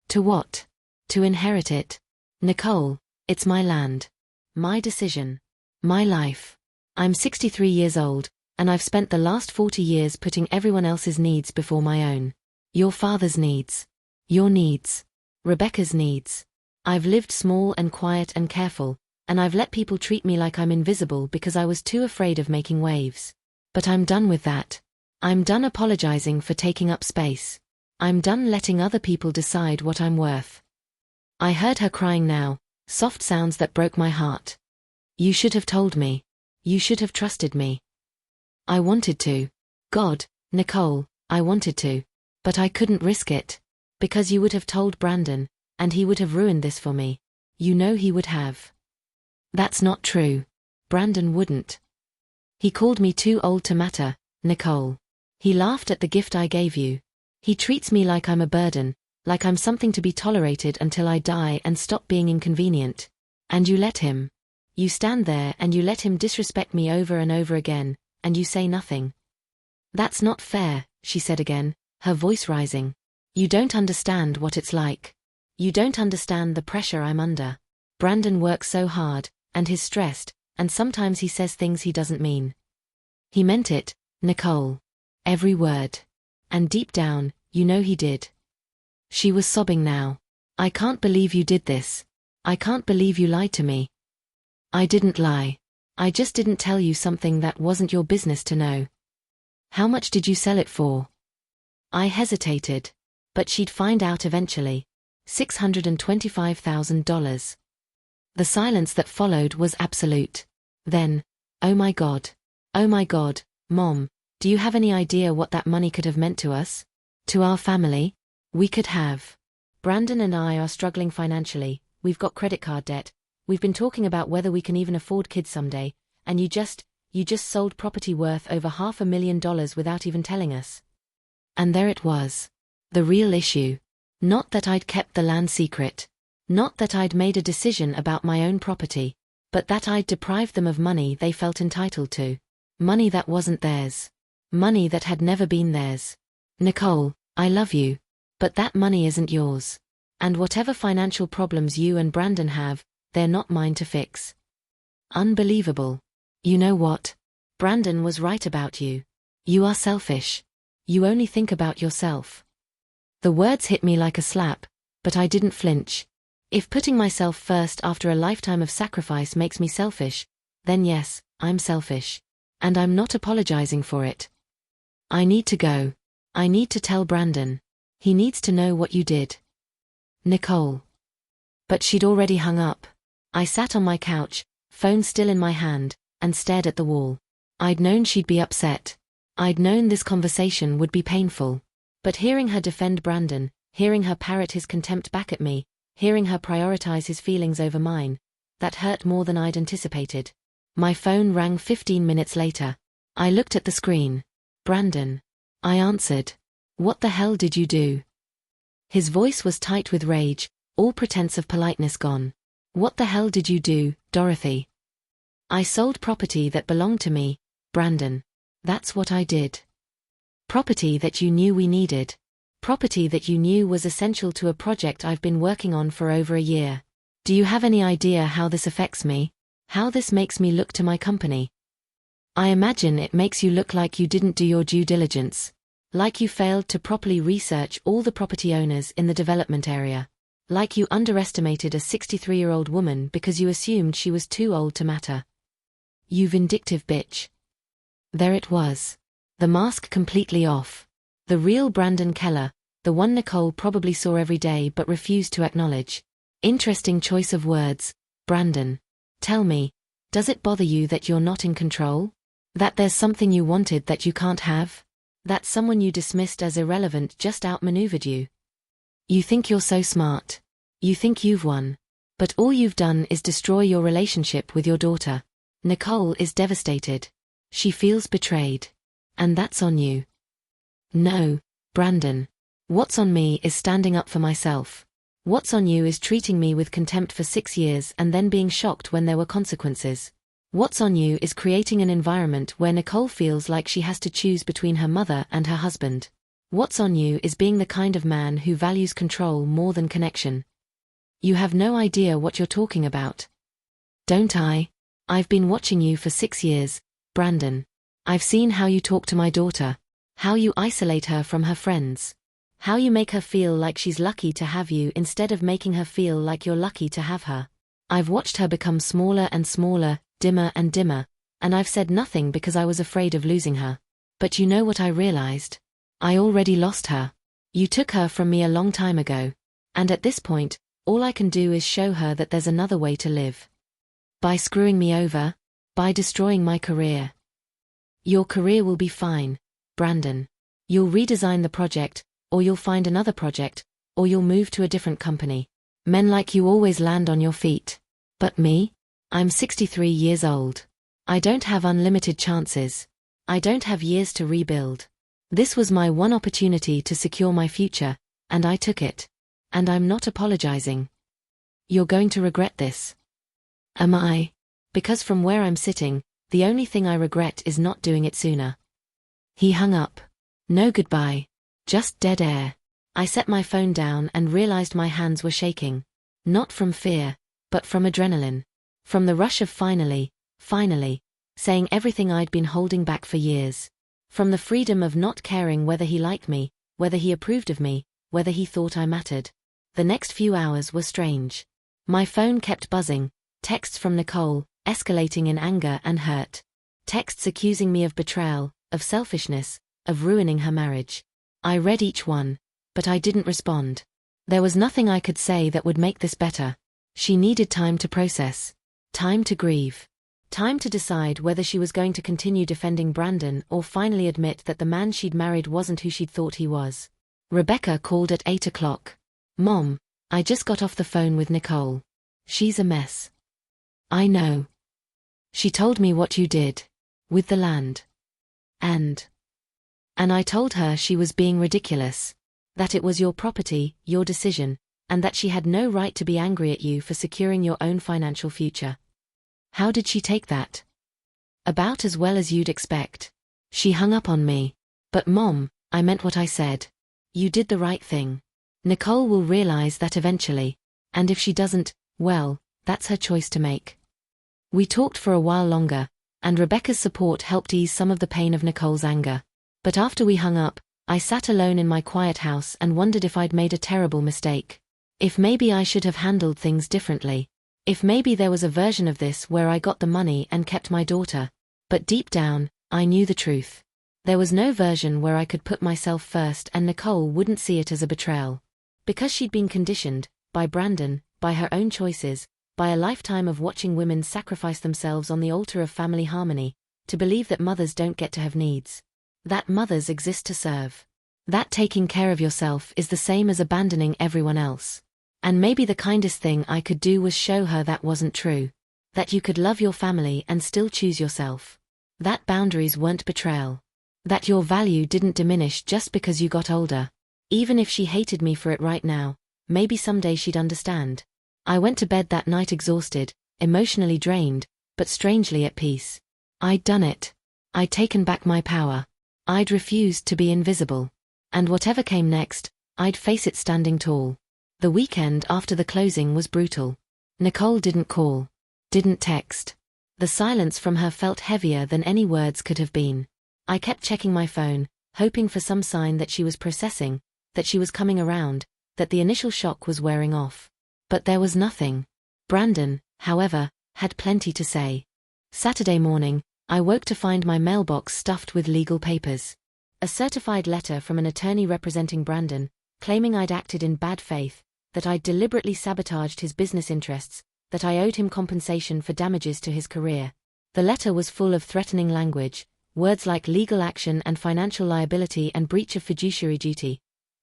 To what? To inherit it. Nicole, it's my land. My decision. My life. I'm 63 years old, and I've spent the last 40 years putting everyone else's needs before my own. Your father's needs. Your needs. Rebecca's needs. I've lived small and quiet and careful, and I've let people treat me like I'm invisible because I was too afraid of making waves. But I'm done with that. I'm done apologizing for taking up space. I'm done letting other people decide what I'm worth. I heard her crying now, soft sounds that broke my heart. You should have told me. You should have trusted me. I wanted to. God, Nicole, I wanted to. But I couldn't risk it. Because you would have told Brandon, and he would have ruined this for me. You know he would have. That's not true. Brandon wouldn't. He called me too old to matter, Nicole. He laughed at the gift I gave you. He treats me like I'm a burden, like I'm something to be tolerated until I die and stop being inconvenient. And you let him. You stand there and you let him disrespect me over and over again, and you say nothing. That's not fair, she said again, her voice rising. You don't understand what it's like. You don't understand the pressure I'm under. Brandon works so hard, and he's stressed, and sometimes he says things he doesn't mean. He meant it, Nicole. Every word. And deep down, you know he did. She was sobbing now. I can't believe you did this. I can't believe you lied to me. I didn't lie. I just didn't tell you something that wasn't your business to know. How much did you sell it for? I hesitated. But she'd find out eventually. $625,000. The silence that followed was absolute. Then, oh my God, Mom, do you have any idea what that money could have meant to us? To our family? We could have. Brandon and I are struggling financially, we've got credit card debt, we've been talking about whether we can even afford kids someday, and you just sold property worth over $500,000 without even telling us. And there it was. The real issue. Not that I'd kept the land secret. Not that I'd made a decision about my own property. But that I'd deprived them of money they felt entitled to. Money that wasn't theirs. Money that had never been theirs. Nicole, I love you. But that money isn't yours. And whatever financial problems you and Brandon have, they're not mine to fix. Unbelievable. You know what? Brandon was right about you. You are selfish. You only think about yourself. The words hit me like a slap, but I didn't flinch. If putting myself first after a lifetime of sacrifice makes me selfish, then yes, I'm selfish. And I'm not apologizing for it. I need to go. I need to tell Brandon. He needs to know what you did. Nicole. But she'd already hung up. I sat on my couch, phone still in my hand, and stared at the wall. I'd known she'd be upset. I'd known this conversation would be painful. But hearing her defend Brandon, hearing her parrot his contempt back at me, hearing her prioritize his feelings over mine, that hurt more than I'd anticipated. My phone rang 15 minutes later. I looked at the screen. Brandon. I answered. What the hell did you do? His voice was tight with rage, all pretense of politeness gone. What the hell did you do, Dorothy? I sold property that belonged to me, Brandon. That's what I did. Property that you knew we needed. Property that you knew was essential to a project I've been working on for over a year. Do you have any idea how this affects me? How this makes me look to my company? I imagine it makes you look like you didn't do your due diligence. Like you failed to properly research all the property owners in the development area. Like you underestimated a 63-year-old woman because you assumed she was too old to matter. You vindictive bitch. There it was. The mask completely off. The real Brandon Keller, the one Nicole probably saw every day but refused to acknowledge. Interesting choice of words, Brandon. Tell me, does it bother you that you're not in control? That there's something you wanted that you can't have? That someone you dismissed as irrelevant just outmaneuvered you? You think you're so smart. You think you've won. But all you've done is destroy your relationship with your daughter. Nicole is devastated. She feels betrayed. And that's on you. No, Brandon. What's on me is standing up for myself. What's on you is treating me with contempt for 6 years and then being shocked when there were consequences. What's on you is creating an environment where Nicole feels like she has to choose between her mother and her husband. What's on you is being the kind of man who values control more than connection. You have no idea what you're talking about. Don't I? I've been watching you for 6 years, Brandon. I've seen how you talk to my daughter. How you isolate her from her friends. How you make her feel like she's lucky to have you instead of making her feel like you're lucky to have her. I've watched her become smaller and smaller, dimmer and dimmer, and I've said nothing because I was afraid of losing her. But you know what I realized? I already lost her. You took her from me a long time ago. And at this point, all I can do is show her that there's another way to live. By screwing me over, by destroying my career. Your career will be fine, Brandon. You'll redesign the project, or you'll find another project, or you'll move to a different company. Men like you always land on your feet. But me? I'm 63 years old. I don't have unlimited chances. I don't have years to rebuild. This was my one opportunity to secure my future, and I took it. And I'm not apologizing. You're going to regret this. Am I? Because from where I'm sitting, the only thing I regret is not doing it sooner. He hung up. No goodbye. Just dead air. I set my phone down and realized my hands were shaking. Not from fear, but from adrenaline. From the rush of finally, saying everything I'd been holding back for years. From the freedom of not caring whether he liked me, whether he approved of me, whether he thought I mattered. The next few hours were strange. My phone kept buzzing, texts from Nicole, escalating in anger and hurt. Texts accusing me of betrayal, of selfishness, of ruining her marriage. I read each one, but I didn't respond. There was nothing I could say that would make this better. She needed time to process. Time to grieve. Time to decide whether she was going to continue defending Brandon or finally admit that the man she'd married wasn't who she'd thought he was. Rebecca called at 8 o'clock. Mom, I just got off the phone with Nicole. She's a mess. I know. She told me what you did. With the land. And I told her she was being ridiculous. That it was your property, your decision, and that she had no right to be angry at you for securing your own financial future. How did she take that? About as well as you'd expect. She hung up on me. But Mom, I meant what I said. You did the right thing. Nicole will realize that eventually. And if she doesn't, well, that's her choice to make. We talked for a while longer, and Rebecca's support helped ease some of the pain of Nicole's anger. But after we hung up, I sat alone in my quiet house and wondered if I'd made a terrible mistake. If maybe I should have handled things differently. If maybe there was a version of this where I got the money and kept my daughter. But deep down, I knew the truth. There was no version where I could put myself first and Nicole wouldn't see it as a betrayal. Because she'd been conditioned, by Brandon, by her own choices, by a lifetime of watching women sacrifice themselves on the altar of family harmony, to believe that mothers don't get to have needs. That mothers exist to serve. That taking care of yourself is the same as abandoning everyone else. And maybe the kindest thing I could do was show her that wasn't true. That you could love your family and still choose yourself. That boundaries weren't betrayal. That your value didn't diminish just because you got older. Even if she hated me for it right now, maybe someday she'd understand. I went to bed that night exhausted, emotionally drained, but strangely at peace. I'd done it. I'd taken back my power. I'd refused to be invisible. And whatever came next, I'd face it standing tall. The weekend after the closing was brutal. Nicole didn't call. Didn't text. The silence from her felt heavier than any words could have been. I kept checking my phone, hoping for some sign that she was processing, that she was coming around, that the initial shock was wearing off. But there was nothing. Brandon, however, had plenty to say. Saturday morning, I woke to find my mailbox stuffed with legal papers. A certified letter from an attorney representing Brandon, claiming I'd acted in bad faith, that I'd deliberately sabotaged his business interests, that I owed him compensation for damages to his career. The letter was full of threatening language, words like legal action and financial liability and breach of fiduciary duty.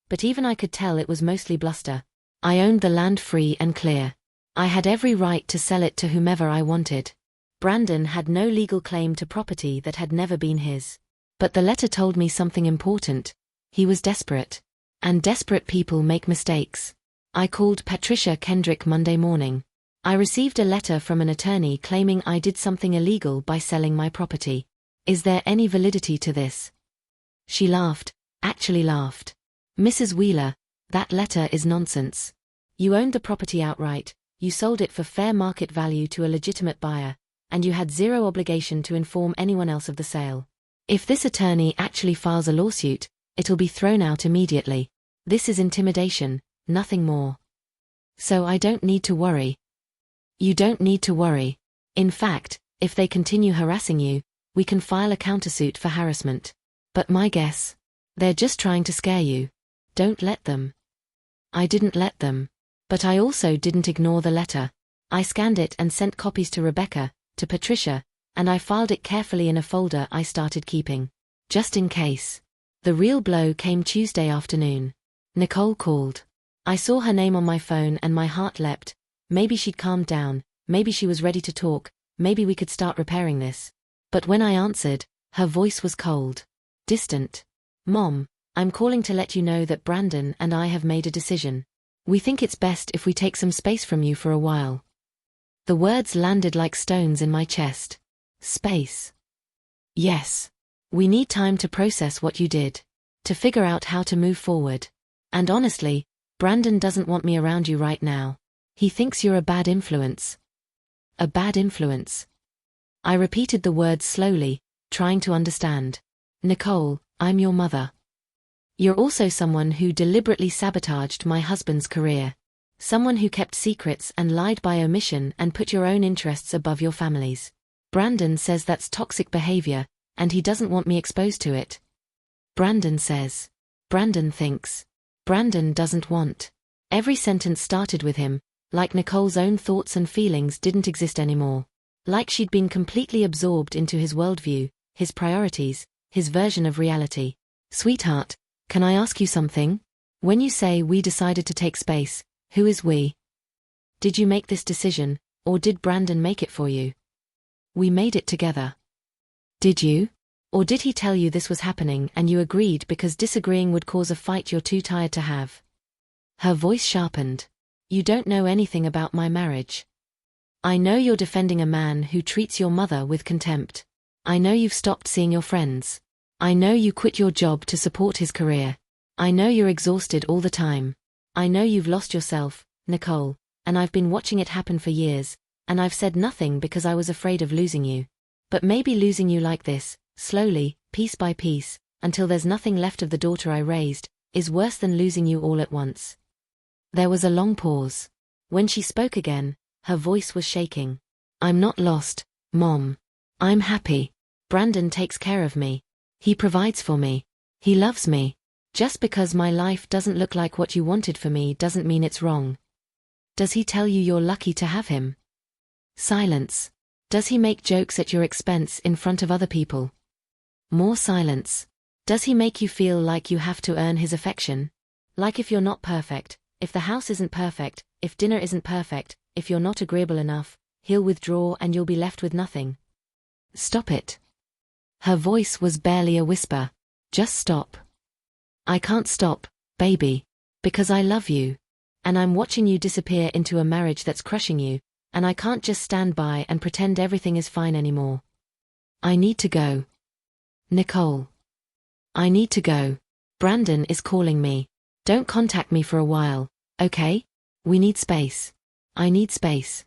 But even I could tell it was mostly bluster. I owned the land free and clear. I had every right to sell it to whomever I wanted. Brandon had no legal claim to property that had never been his. But the letter told me something important. He was desperate. And desperate people make mistakes. I called Patricia Kendrick Monday morning. I received a letter from an attorney claiming I did something illegal by selling my property. Is there any validity to this? She laughed, actually laughed. Mrs. Wheeler, that letter is nonsense. You owned the property outright, you sold it for fair market value to a legitimate buyer, and you had zero obligation to inform anyone else of the sale. If this attorney actually files a lawsuit, it'll be thrown out immediately. This is intimidation, nothing more. So I don't need to worry. You don't need to worry. In fact, if they continue harassing you, we can file a countersuit for harassment. But my guess? They're just trying to scare you. Don't let them. I didn't let them. But I also didn't ignore the letter. I scanned it and sent copies to Rebecca, to Patricia, and I filed it carefully in a folder I started keeping. Just in case. The real blow came Tuesday afternoon. Nicole called. I saw her name on my phone and my heart leapt. Maybe she'd calmed down, maybe she was ready to talk, maybe we could start repairing this. But when I answered, her voice was cold. Distant. Mom, I'm calling to let you know that Brandon and I have made a decision. We think it's best if we take some space from you for a while. The words landed like stones in my chest. Space. Yes. We need time to process what you did. To figure out how to move forward. And honestly, Brandon doesn't want me around you right now. He thinks you're a bad influence. A bad influence. I repeated the words slowly, trying to understand. Nicole, I'm your mother. You're also someone who deliberately sabotaged my husband's career. Someone who kept secrets and lied by omission and put your own interests above your family's. Brandon says that's toxic behavior, and he doesn't want me exposed to it. Brandon says. Brandon thinks. Brandon doesn't want. Every sentence started with him, like Nicole's own thoughts and feelings didn't exist anymore. Like she'd been completely absorbed into his worldview, his priorities, his version of reality. Sweetheart, can I ask you something? When you say we decided to take space, who is we? Did you make this decision, or did Brandon make it for you? We made it together. Did you? Or did he tell you this was happening and you agreed because disagreeing would cause a fight you're too tired to have? Her voice sharpened. You don't know anything about my marriage. I know you're defending a man who treats your mother with contempt. I know you've stopped seeing your friends. I know you quit your job to support his career. I know you're exhausted all the time. I know you've lost yourself, Nicole, and I've been watching it happen for years, and I've said nothing because I was afraid of losing you. But maybe losing you like this, slowly, piece by piece, until there's nothing left of the daughter I raised, is worse than losing you all at once. There was a long pause. When she spoke again, her voice was shaking. I'm not lost, Mom. I'm happy. Brandon takes care of me. He provides for me. He loves me. Just because my life doesn't look like what you wanted for me doesn't mean it's wrong. Does he tell you you're lucky to have him? Silence. Does he make jokes at your expense in front of other people? More silence. Does he make you feel like you have to earn his affection? Like if you're not perfect, if the house isn't perfect, if dinner isn't perfect, if you're not agreeable enough, he'll withdraw and you'll be left with nothing. Stop it. Her voice was barely a whisper. Just stop. I can't stop, baby. Because I love you. And I'm watching you disappear into a marriage that's crushing you, and I can't just stand by and pretend everything is fine anymore. I need to go. Nicole. I need to go. Brandon is calling me. Don't contact me for a while, okay? We need space. I need space.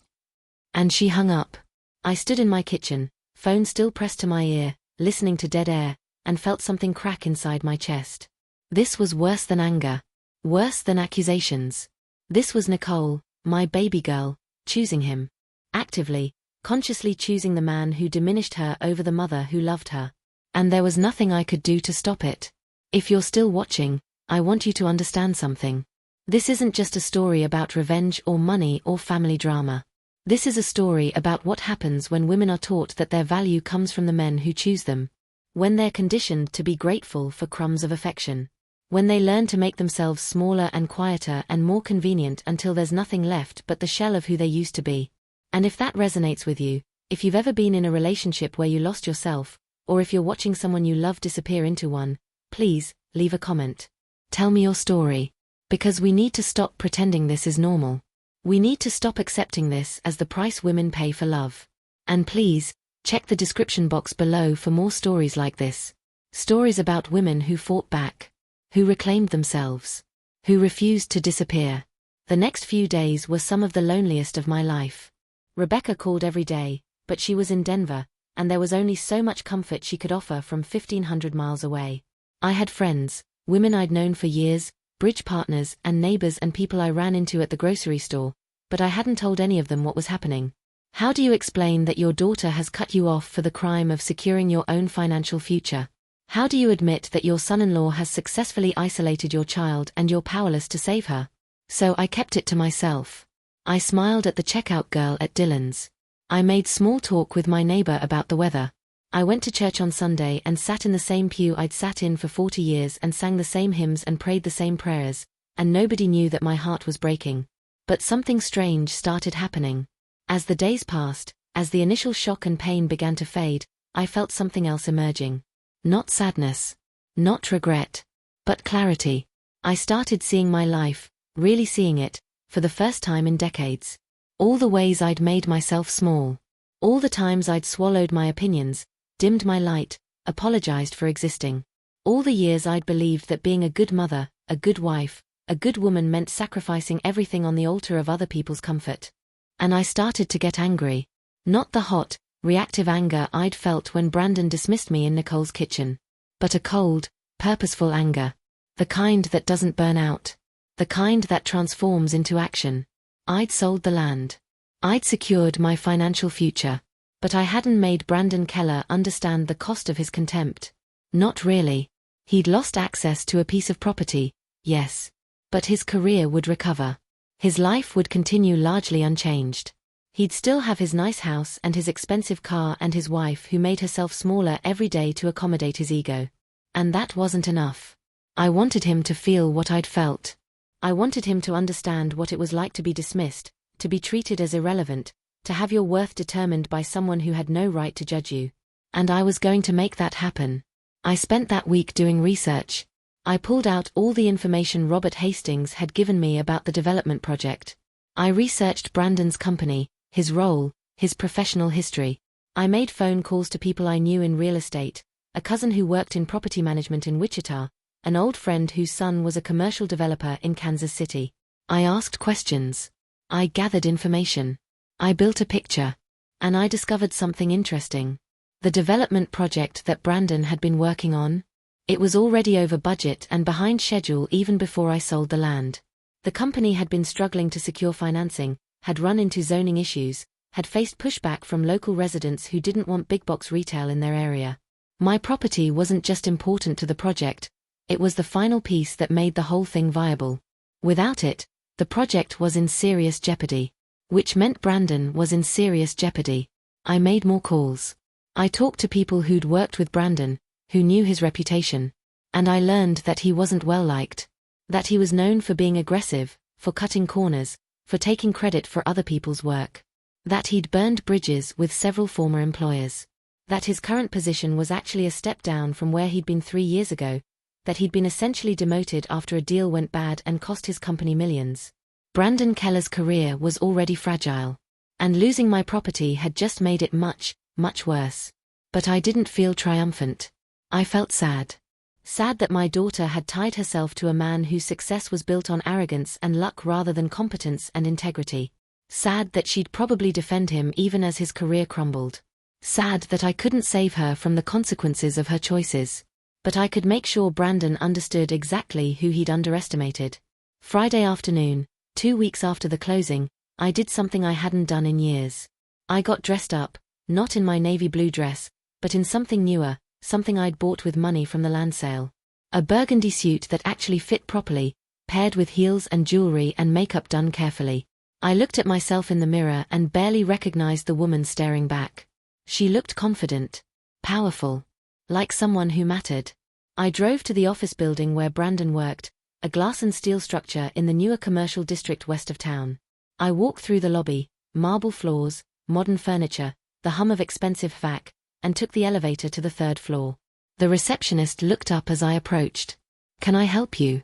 And she hung up. I stood in my kitchen, phone still pressed to my ear, listening to dead air, and felt something crack inside my chest. This was worse than anger. Worse than accusations. This was Nicole, my baby girl, choosing him. Actively, consciously choosing the man who diminished her over the mother who loved her. And there was nothing I could do to stop it. If you're still watching, I want you to understand something. This isn't just a story about revenge or money or family drama. This is a story about what happens when women are taught that their value comes from the men who choose them. When they're conditioned to be grateful for crumbs of affection. When they learn to make themselves smaller and quieter and more convenient until there's nothing left but the shell of who they used to be. And if that resonates with you, if you've ever been in a relationship where you lost yourself, or if you're watching someone you love disappear into one, please, leave a comment. Tell me your story. Because we need to stop pretending this is normal. We need to stop accepting this as the price women pay for love. And please, check the description box below for more stories like this. Stories about women who fought back. Who reclaimed themselves. Who refused to disappear. The next few days were some of the loneliest of my life. Rebecca called every day, but she was in Denver, and there was only so much comfort she could offer from 1,500 miles away. I had friends, women I'd known for years, bridge partners and neighbors and people I ran into at the grocery store, but I hadn't told any of them what was happening. How do you explain that your daughter has cut you off for the crime of securing your own financial future? How do you admit that your son-in-law has successfully isolated your child and you're powerless to save her? So I kept it to myself. I smiled at the checkout girl at Dillon's. I made small talk with my neighbor about the weather. I went to church on Sunday and sat in the same pew I'd sat in for 40 years and sang the same hymns and prayed the same prayers, and nobody knew that my heart was breaking. But something strange started happening. As the days passed, as the initial shock and pain began to fade, I felt something else emerging. Not sadness. Not regret. But clarity. I started seeing my life, really seeing it, for the first time in decades. All the ways I'd made myself small. All the times I'd swallowed my opinions, dimmed my light, apologized for existing. All the years I'd believed that being a good mother, a good wife, a good woman meant sacrificing everything on the altar of other people's comfort. And I started to get angry. Not the hot, reactive anger I'd felt when Brandon dismissed me in Nicole's kitchen. But a cold, purposeful anger. The kind that doesn't burn out. The kind that transforms into action. I'd sold the land. I'd secured my financial future. But I hadn't made Brandon Keller understand the cost of his contempt. Not really. He'd lost access to a piece of property, yes. But his career would recover. His life would continue largely unchanged. He'd still have his nice house and his expensive car and his wife who made herself smaller every day to accommodate his ego. And that wasn't enough. I wanted him to feel what I'd felt. I wanted him to understand what it was like to be dismissed, to be treated as irrelevant, to have your worth determined by someone who had no right to judge you. And I was going to make that happen. I spent that week doing research. I pulled out all the information Robert Hastings had given me about the development project. I researched Brandon's company, his role, his professional history. I made phone calls to people I knew in real estate, a cousin who worked in property management in Wichita, an old friend whose son was a commercial developer in Kansas City. I asked questions. I gathered information. I built a picture. And I discovered something interesting. The development project that Brandon had been working on? It was already over budget and behind schedule even before I sold the land. The company had been struggling to secure financing, had run into zoning issues, had faced pushback from local residents who didn't want big box retail in their area. My property wasn't just important to the project, it was the final piece that made the whole thing viable. Without it, the project was in serious jeopardy. Which meant Brandon was in serious jeopardy. I made more calls. I talked to people who'd worked with Brandon, who knew his reputation. And I learned that he wasn't well liked. That he was known for being aggressive, for cutting corners, for taking credit for other people's work. That he'd burned bridges with several former employers. That his current position was actually a step down from where he'd been 3 years ago. That he'd been essentially demoted after a deal went bad and cost his company millions. Brandon Keller's career was already fragile. And losing my property had just made it much, much worse. But I didn't feel triumphant. I felt sad. Sad that my daughter had tied herself to a man whose success was built on arrogance and luck rather than competence and integrity. Sad that she'd probably defend him even as his career crumbled. Sad that I couldn't save her from the consequences of her choices. But I could make sure Brandon understood exactly who he'd underestimated. Friday afternoon, 2 weeks after the closing, I did something I hadn't done in years. I got dressed up, not in my navy blue dress, but in something newer, something I'd bought with money from the land sale. A burgundy suit that actually fit properly, paired with heels and jewelry and makeup done carefully. I looked at myself in the mirror and barely recognized the woman staring back. She looked confident, powerful, like someone who mattered. I drove to the office building where Brandon worked, a glass and steel structure in the newer commercial district west of town. I walked through the lobby, marble floors, modern furniture, the hum of expensive vac, and took the elevator to the 3rd floor. The receptionist looked up as I approached. "Can I help you?"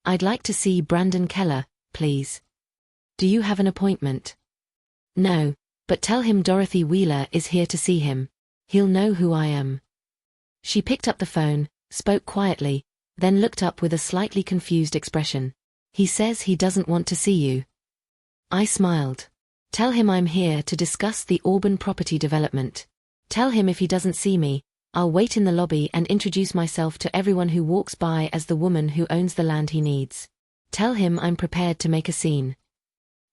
"I'd like to see Brandon Keller, please." "Do you have an appointment?" "No, but tell him Dorothy Wheeler is here to see him. He'll know who I am." She picked up the phone, spoke quietly, then looked up with a slightly confused expression. "He says he doesn't want to see you." I smiled. "Tell him I'm here to discuss the Auburn property development. Tell him if he doesn't see me, I'll wait in the lobby and introduce myself to everyone who walks by as the woman who owns the land he needs. Tell him I'm prepared to make a scene."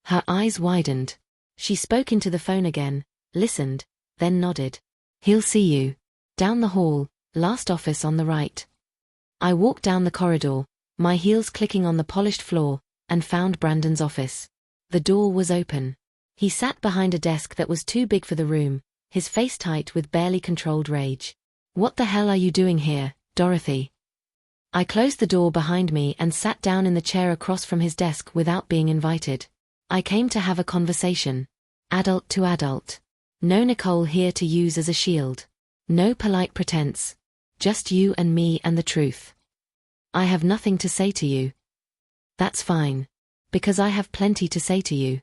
Her eyes widened. She spoke into the phone again, listened, then nodded. "He'll see you. Down the hall, last office on the right." I walked down the corridor, my heels clicking on the polished floor, and found Brandon's office. The door was open. He sat behind a desk that was too big for the room, his face tight with barely controlled rage. "What the hell are you doing here, Dorothy?" I closed the door behind me and sat down in the chair across from his desk without being invited. "I came to have a conversation. Adult to adult. No Nicole here to use as a shield. No polite pretense. Just you and me and the truth. I have nothing to say to you." "That's fine. Because I have plenty to say to you."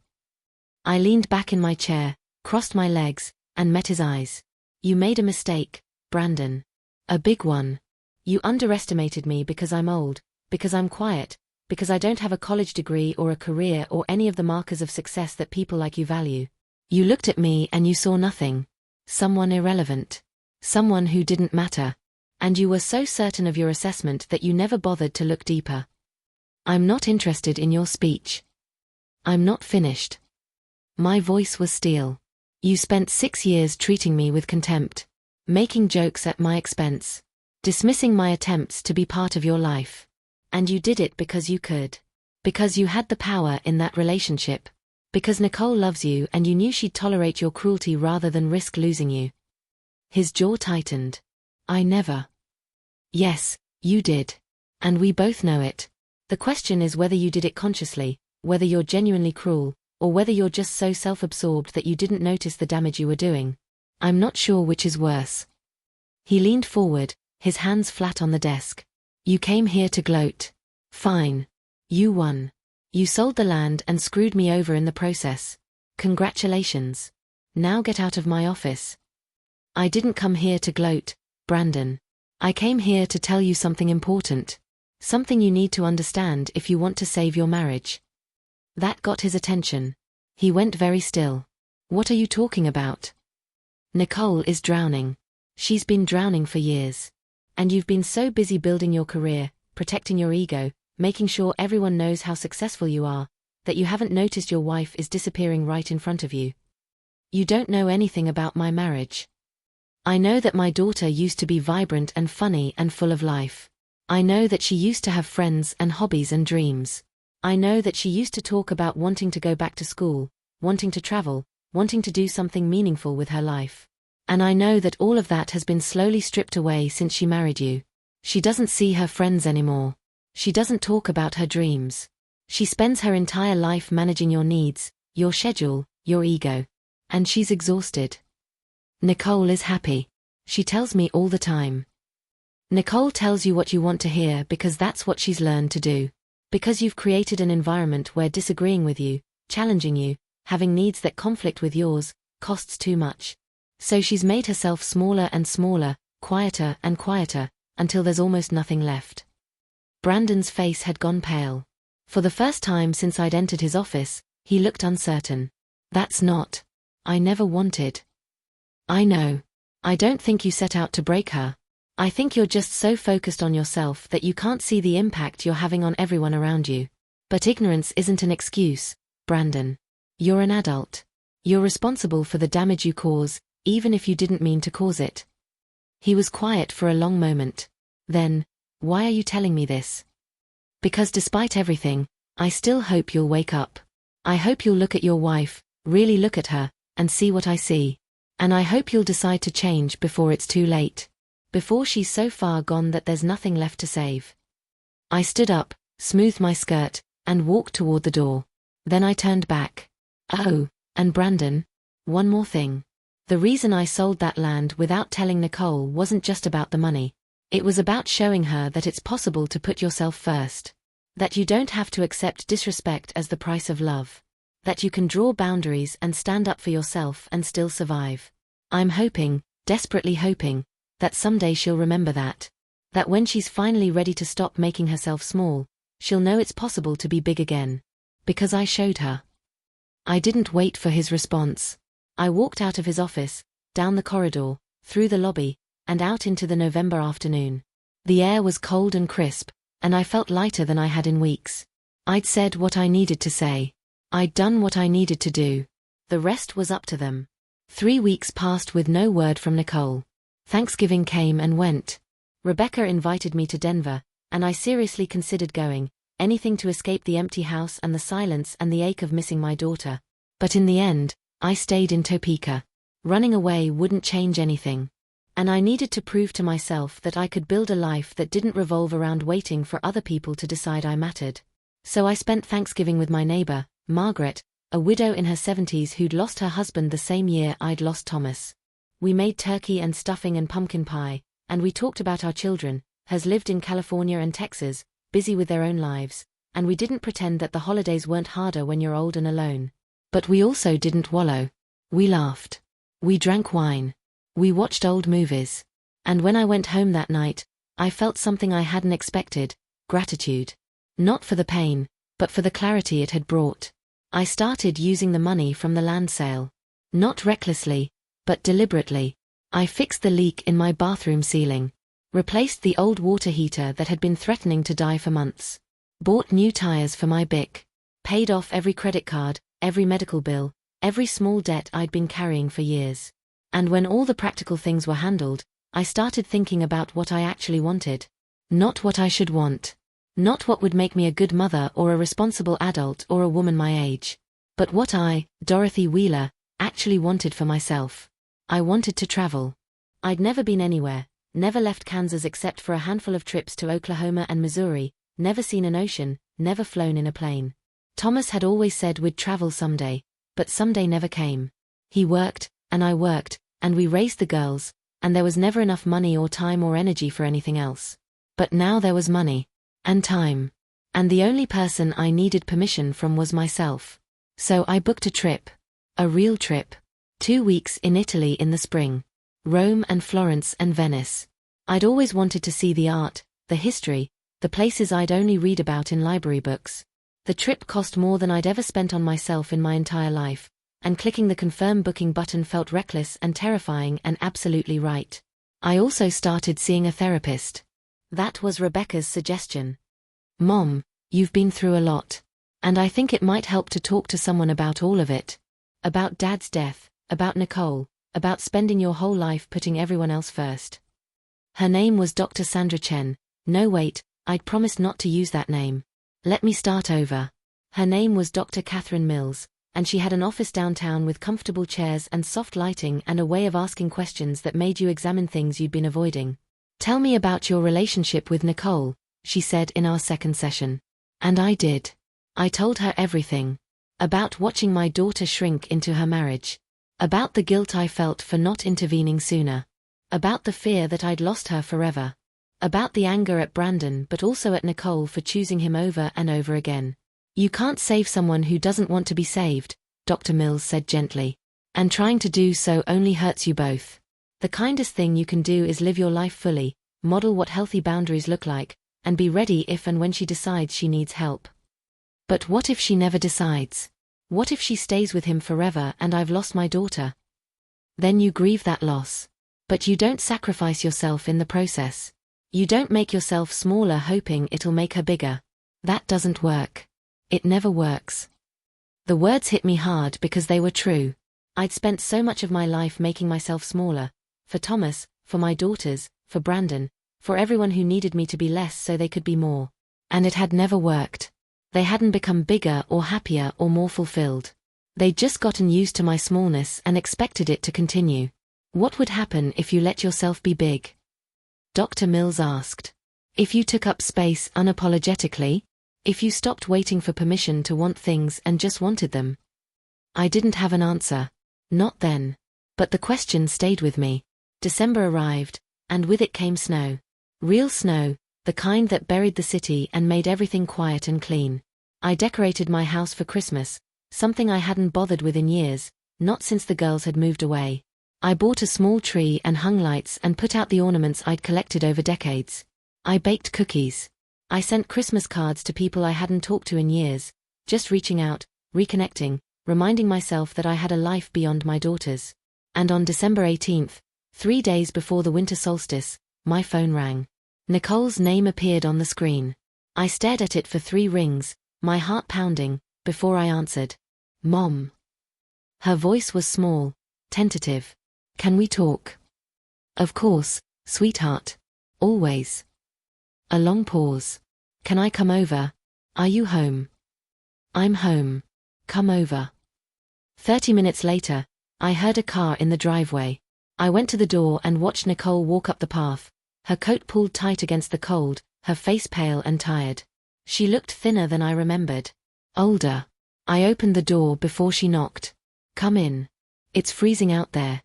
I leaned back in my chair, crossed my legs, and met his eyes. "You made a mistake, Brandon. A big one. You underestimated me because I'm old, because I'm quiet, because I don't have a college degree or a career or any of the markers of success that people like you value. You looked at me and you saw nothing. Someone irrelevant. Someone who didn't matter. And you were so certain of your assessment that you never bothered to look deeper. I'm not interested in your speech. I'm not finished." My voice was steel. "You spent 6 years treating me with contempt, making jokes at my expense, dismissing my attempts to be part of your life. And you did it because you could. Because you had the power in that relationship. Because Nicole loves you and you knew she'd tolerate your cruelty rather than risk losing you." His jaw tightened. "I never." "Yes, you did. And we both know it. The question is whether you did it consciously, whether you're genuinely cruel, or whether you're just so self-absorbed that you didn't notice the damage you were doing. I'm not sure which is worse." He leaned forward, his hands flat on the desk. "You came here to gloat. Fine. You won. You sold the land and screwed me over in the process. Congratulations. Now get out of my office." "I didn't come here to gloat, Brandon. I came here to tell you something important. Something you need to understand if you want to save your marriage. That got his attention. He went very still. What are you talking about? Nicole is drowning. She's been drowning for years. And you've been so busy building your career, protecting your ego, making sure everyone knows how successful you are, that you haven't noticed your wife is disappearing right in front of you. You don't know anything about my marriage. I know that my daughter used to be vibrant and funny and full of life. I know that she used to have friends and hobbies and dreams. I know that she used to talk about wanting to go back to school, wanting to travel, wanting to do something meaningful with her life. And I know that all of that has been slowly stripped away since she married you. She doesn't see her friends anymore. She doesn't talk about her dreams. She spends her entire life managing your needs, your schedule, your ego. And she's exhausted. Nicole is happy. She tells me all the time. Nicole tells you what you want to hear because that's what she's learned to do. Because you've created an environment where disagreeing with you, challenging you, having needs that conflict with yours, costs too much. So she's made herself smaller and smaller, quieter and quieter, until there's almost nothing left. Brandon's face had gone pale. For the first time since I'd entered his office, he looked uncertain. That's not. I never wanted. I know. I don't think you set out to break her. I think you're just so focused on yourself that you can't see the impact you're having on everyone around you. But ignorance isn't an excuse, Brandon. You're an adult. You're responsible for the damage you cause, even if you didn't mean to cause it. He was quiet for a long moment. Then, why are you telling me this? Because despite everything, I still hope you'll wake up. I hope you'll look at your wife, really look at her, and see what I see. And I hope you'll decide to change before it's too late. Before she's so far gone that there's nothing left to save. I stood up, smoothed my skirt, and walked toward the door. Then I turned back. Oh, and Brandon, one more thing. The reason I sold that land without telling Nicole wasn't just about the money. It was about showing her that it's possible to put yourself first. That you don't have to accept disrespect as the price of love. That you can draw boundaries and stand up for yourself and still survive. I'm hoping, desperately hoping, that someday she'll remember that. That when she's finally ready to stop making herself small, she'll know it's possible to be big again. Because I showed her. I didn't wait for his response. I walked out of his office, down the corridor, through the lobby, and out into the November afternoon. The air was cold and crisp, and I felt lighter than I had in weeks. I'd said what I needed to say. I'd done what I needed to do. The rest was up to them. 3 weeks passed with no word from Nicole. Thanksgiving came and went. Rebecca invited me to Denver, and I seriously considered going, anything to escape the empty house and the silence and the ache of missing my daughter. But in the end, I stayed in Topeka. Running away wouldn't change anything. And I needed to prove to myself that I could build a life that didn't revolve around waiting for other people to decide I mattered. So I spent Thanksgiving with my neighbor, Margaret, a widow in her 70s who'd lost her husband the same year I'd lost Thomas. We made turkey and stuffing and pumpkin pie, and we talked about our children, has lived in California and Texas, busy with their own lives, and we didn't pretend that the holidays weren't harder when you're old and alone. But we also didn't wallow. We laughed. We drank wine. We watched old movies. And when I went home that night, I felt something I hadn't expected, gratitude. Not for the pain, but for the clarity it had brought. I started using the money from the land sale. Not recklessly, but deliberately. I fixed the leak in my bathroom ceiling. Replaced the old water heater that had been threatening to die for months. Bought new tires for my Bic. Paid off every credit card, every medical bill, every small debt I'd been carrying for years. And when all the practical things were handled, I started thinking about what I actually wanted. Not what I should want. Not what would make me a good mother or a responsible adult or a woman my age. But what I, Dorothy Wheeler, actually wanted for myself. I wanted to travel. I'd never been anywhere, never left Kansas except for a handful of trips to Oklahoma and Missouri, never seen an ocean, never flown in a plane. Thomas had always said we'd travel someday, but someday never came. He worked, and I worked, and we raised the girls, and there was never enough money or time or energy for anything else. But now there was money. And time. And the only person I needed permission from was myself. So I booked a trip. A real trip. 2 weeks in Italy in the spring. Rome and Florence and Venice. I'd always wanted to see the art, the history, the places I'd only read about in library books. The trip cost more than I'd ever spent on myself in my entire life, and clicking the confirm booking button felt reckless and terrifying and absolutely right. I also started seeing a therapist. That was Rebecca's suggestion. Mom, you've been through a lot. And I think it might help to talk to someone about all of it. About Dad's death, about Nicole, about spending your whole life putting everyone else first. Her name was Dr. Sandra Chen. No wait, I'd promised not to use that name. Let me start over. Her name was Dr. Catherine Mills, and she had an office downtown with comfortable chairs and soft lighting and a way of asking questions that made you examine things you'd been avoiding. Tell me about your relationship with Nicole, she said in our second session. And I did. I told her everything. About watching my daughter shrink into her marriage. About the guilt I felt for not intervening sooner. About the fear that I'd lost her forever. About the anger at Brandon but also at Nicole for choosing him over and over again. You can't save someone who doesn't want to be saved, Dr. Mills said gently. And trying to do so only hurts you both. The kindest thing you can do is live your life fully, model what healthy boundaries look like, and be ready if and when she decides she needs help. But what if she never decides? What if she stays with him forever and I've lost my daughter? Then you grieve that loss. But you don't sacrifice yourself in the process. You don't make yourself smaller hoping it'll make her bigger. That doesn't work. It never works. The words hit me hard because they were true. I'd spent so much of my life making myself smaller. For Thomas, for my daughters, for Brandon, for everyone who needed me to be less so they could be more. And it had never worked. They hadn't become bigger or happier or more fulfilled. They'd just gotten used to my smallness and expected it to continue. What would happen if you let yourself be big? Dr. Mills asked. If you took up space unapologetically? If you stopped waiting for permission to want things and just wanted them? I didn't have an answer. Not then. But the question stayed with me. December arrived, and with it came snow. Real snow, the kind that buried the city and made everything quiet and clean. I decorated my house for Christmas, something I hadn't bothered with in years, not since the girls had moved away. I bought a small tree and hung lights and put out the ornaments I'd collected over decades. I baked cookies. I sent Christmas cards to people I hadn't talked to in years, just reaching out, reconnecting, reminding myself that I had a life beyond my daughters. And on December 18th, 3 days before the winter solstice, my phone rang. Nicole's name appeared on the screen. I stared at it for 3 rings, my heart pounding, before I answered. Mom. Her voice was small, tentative. Can we talk? Of course, sweetheart. Always. A long pause. Can I come over? Are you home? I'm home. Come over. 30 minutes later, I heard a car in the driveway. I went to the door and watched Nicole walk up the path, her coat pulled tight against the cold, her face pale and tired. She looked thinner than I remembered. Older. I opened the door before she knocked. Come in. It's freezing out there.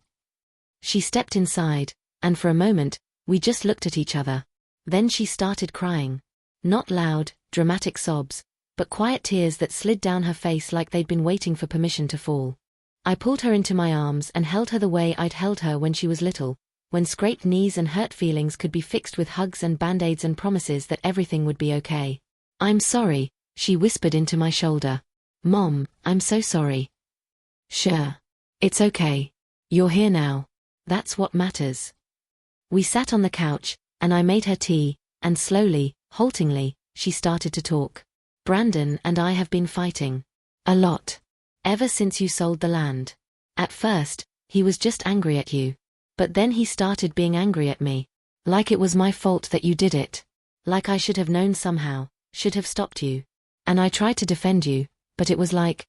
She stepped inside, and for a moment, we just looked at each other. Then she started crying. Not loud, dramatic sobs, but quiet tears that slid down her face like they'd been waiting for permission to fall. I pulled her into my arms and held her the way I'd held her when she was little, when scraped knees and hurt feelings could be fixed with hugs and band-aids and promises that everything would be okay. I'm sorry, she whispered into my shoulder. Mom, I'm so sorry. Sure. It's okay. You're here now. That's what matters. We sat on the couch, and I made her tea, and slowly, haltingly, she started to talk. Brandon and I have been fighting. A lot. Ever since you sold the land. At first, he was just angry at you. But then he started being angry at me. Like it was my fault that you did it. Like I should have known somehow, should have stopped you. And I tried to defend you, but it was like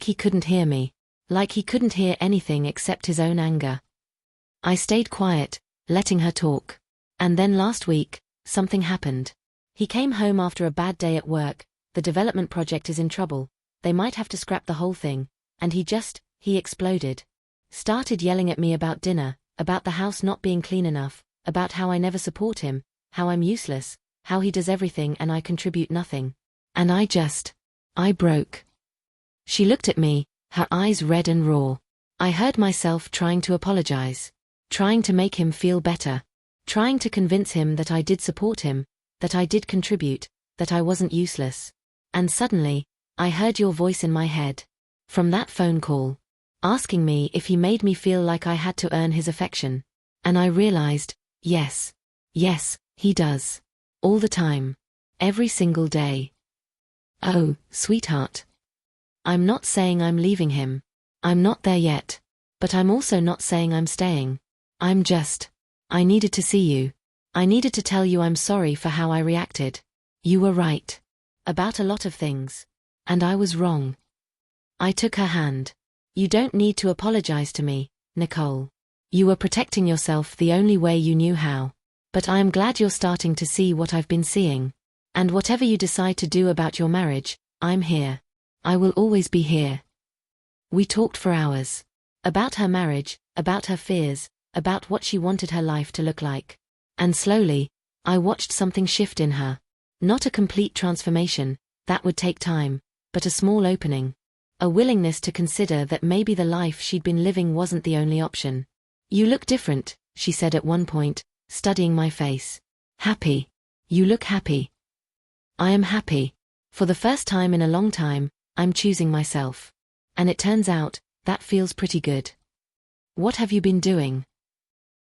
he couldn't hear me. Like he couldn't hear anything except his own anger. I stayed quiet, letting her talk. And then last week, something happened. He came home after a bad day at work, the development project is in trouble, they might have to scrap the whole thing, and he exploded. Started yelling at me about dinner, about the house not being clean enough, about how I never support him, how I'm useless, how he does everything and I contribute nothing. And I broke. She looked at me, her eyes red and raw. I heard myself trying to apologize. Trying to make him feel better. trying to convince him that I did support him, that I did contribute, that I wasn't useless. And suddenly, I heard your voice in my head. From that phone call. Asking me if he made me feel like I had to earn his affection. And I realized, yes, he does. All the time. Every single day. Oh, sweetheart. I'm not saying I'm leaving him. I'm not there yet. But I'm also not saying I'm staying. I needed to see you. I needed to tell you I'm sorry for how I reacted. You were right. About a lot of things. And I was wrong. I took her hand. You don't need to apologize to me, Nicole. You were protecting yourself the only way you knew how. But I am glad you're starting to see what I've been seeing. And whatever you decide to do about your marriage, I'm here. I will always be here. We talked for hours. About her marriage, about her fears, about what she wanted her life to look like. And slowly, I watched something shift in her. Not a complete transformation, that would take time, but a small opening. A willingness to consider that maybe the life she'd been living wasn't the only option. You look different, she said at one point, studying my face. Happy. You look happy. I am happy. For the first time in a long time, I'm choosing myself. And it turns out, that feels pretty good. What have you been doing?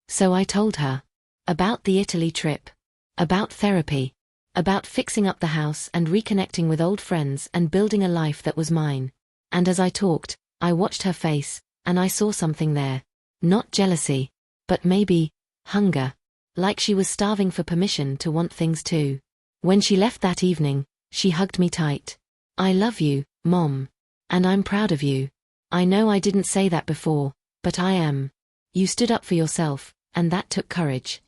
So I told her. About the Italy trip. About therapy. About fixing up the house and reconnecting with old friends and building a life that was mine. And as I talked, I watched her face, and I saw something there. Not jealousy. But maybe, hunger. Like she was starving for permission to want things too. When she left that evening, she hugged me tight. I love you, Mom. And I'm proud of you. I know I didn't say that before, but I am. You stood up for yourself, and that took courage.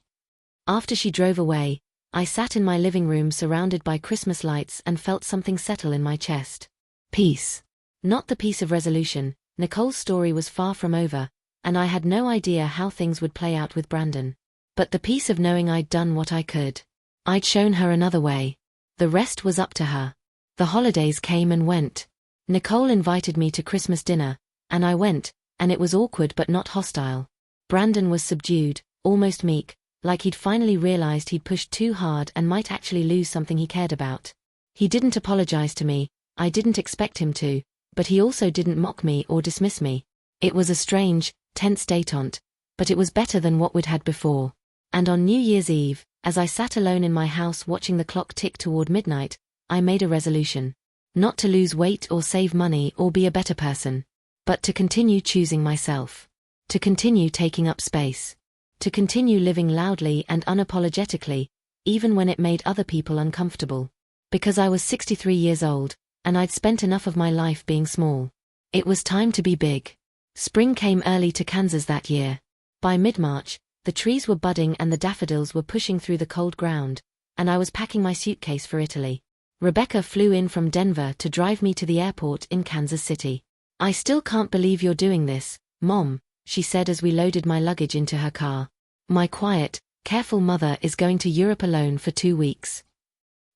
After she drove away, I sat in my living room surrounded by Christmas lights and felt something settle in my chest. Peace. Not the peace of resolution. Nicole's story was far from over, and I had no idea how things would play out with Brandon. But the peace of knowing I'd done what I could. I'd shown her another way. The rest was up to her. The holidays came and went. Nicole invited me to Christmas dinner, and I went, and it was awkward but not hostile. Brandon was subdued, almost meek, like he'd finally realized he'd pushed too hard and might actually lose something he cared about. He didn't apologize to me, I didn't expect him to, but he also didn't mock me or dismiss me. It was a strange, tense détente, but it was better than what we'd had before. And on New Year's Eve, as I sat alone in my house watching the clock tick toward midnight, I made a resolution. Not to lose weight or save money or be a better person. But to continue choosing myself. To continue taking up space. To continue living loudly and unapologetically, even when it made other people uncomfortable. Because I was 63 years old, and I'd spent enough of my life being small. It was time to be big. Spring came early to Kansas that year. By mid-March, the trees were budding and the daffodils were pushing through the cold ground, and I was packing my suitcase for Italy. Rebecca flew in from Denver to drive me to the airport in Kansas City. I still can't believe you're doing this, Mom, she said as we loaded my luggage into her car. My quiet, careful mother is going to Europe alone for 2 weeks.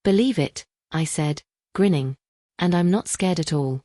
Believe it, I said, grinning. And I'm not scared at all.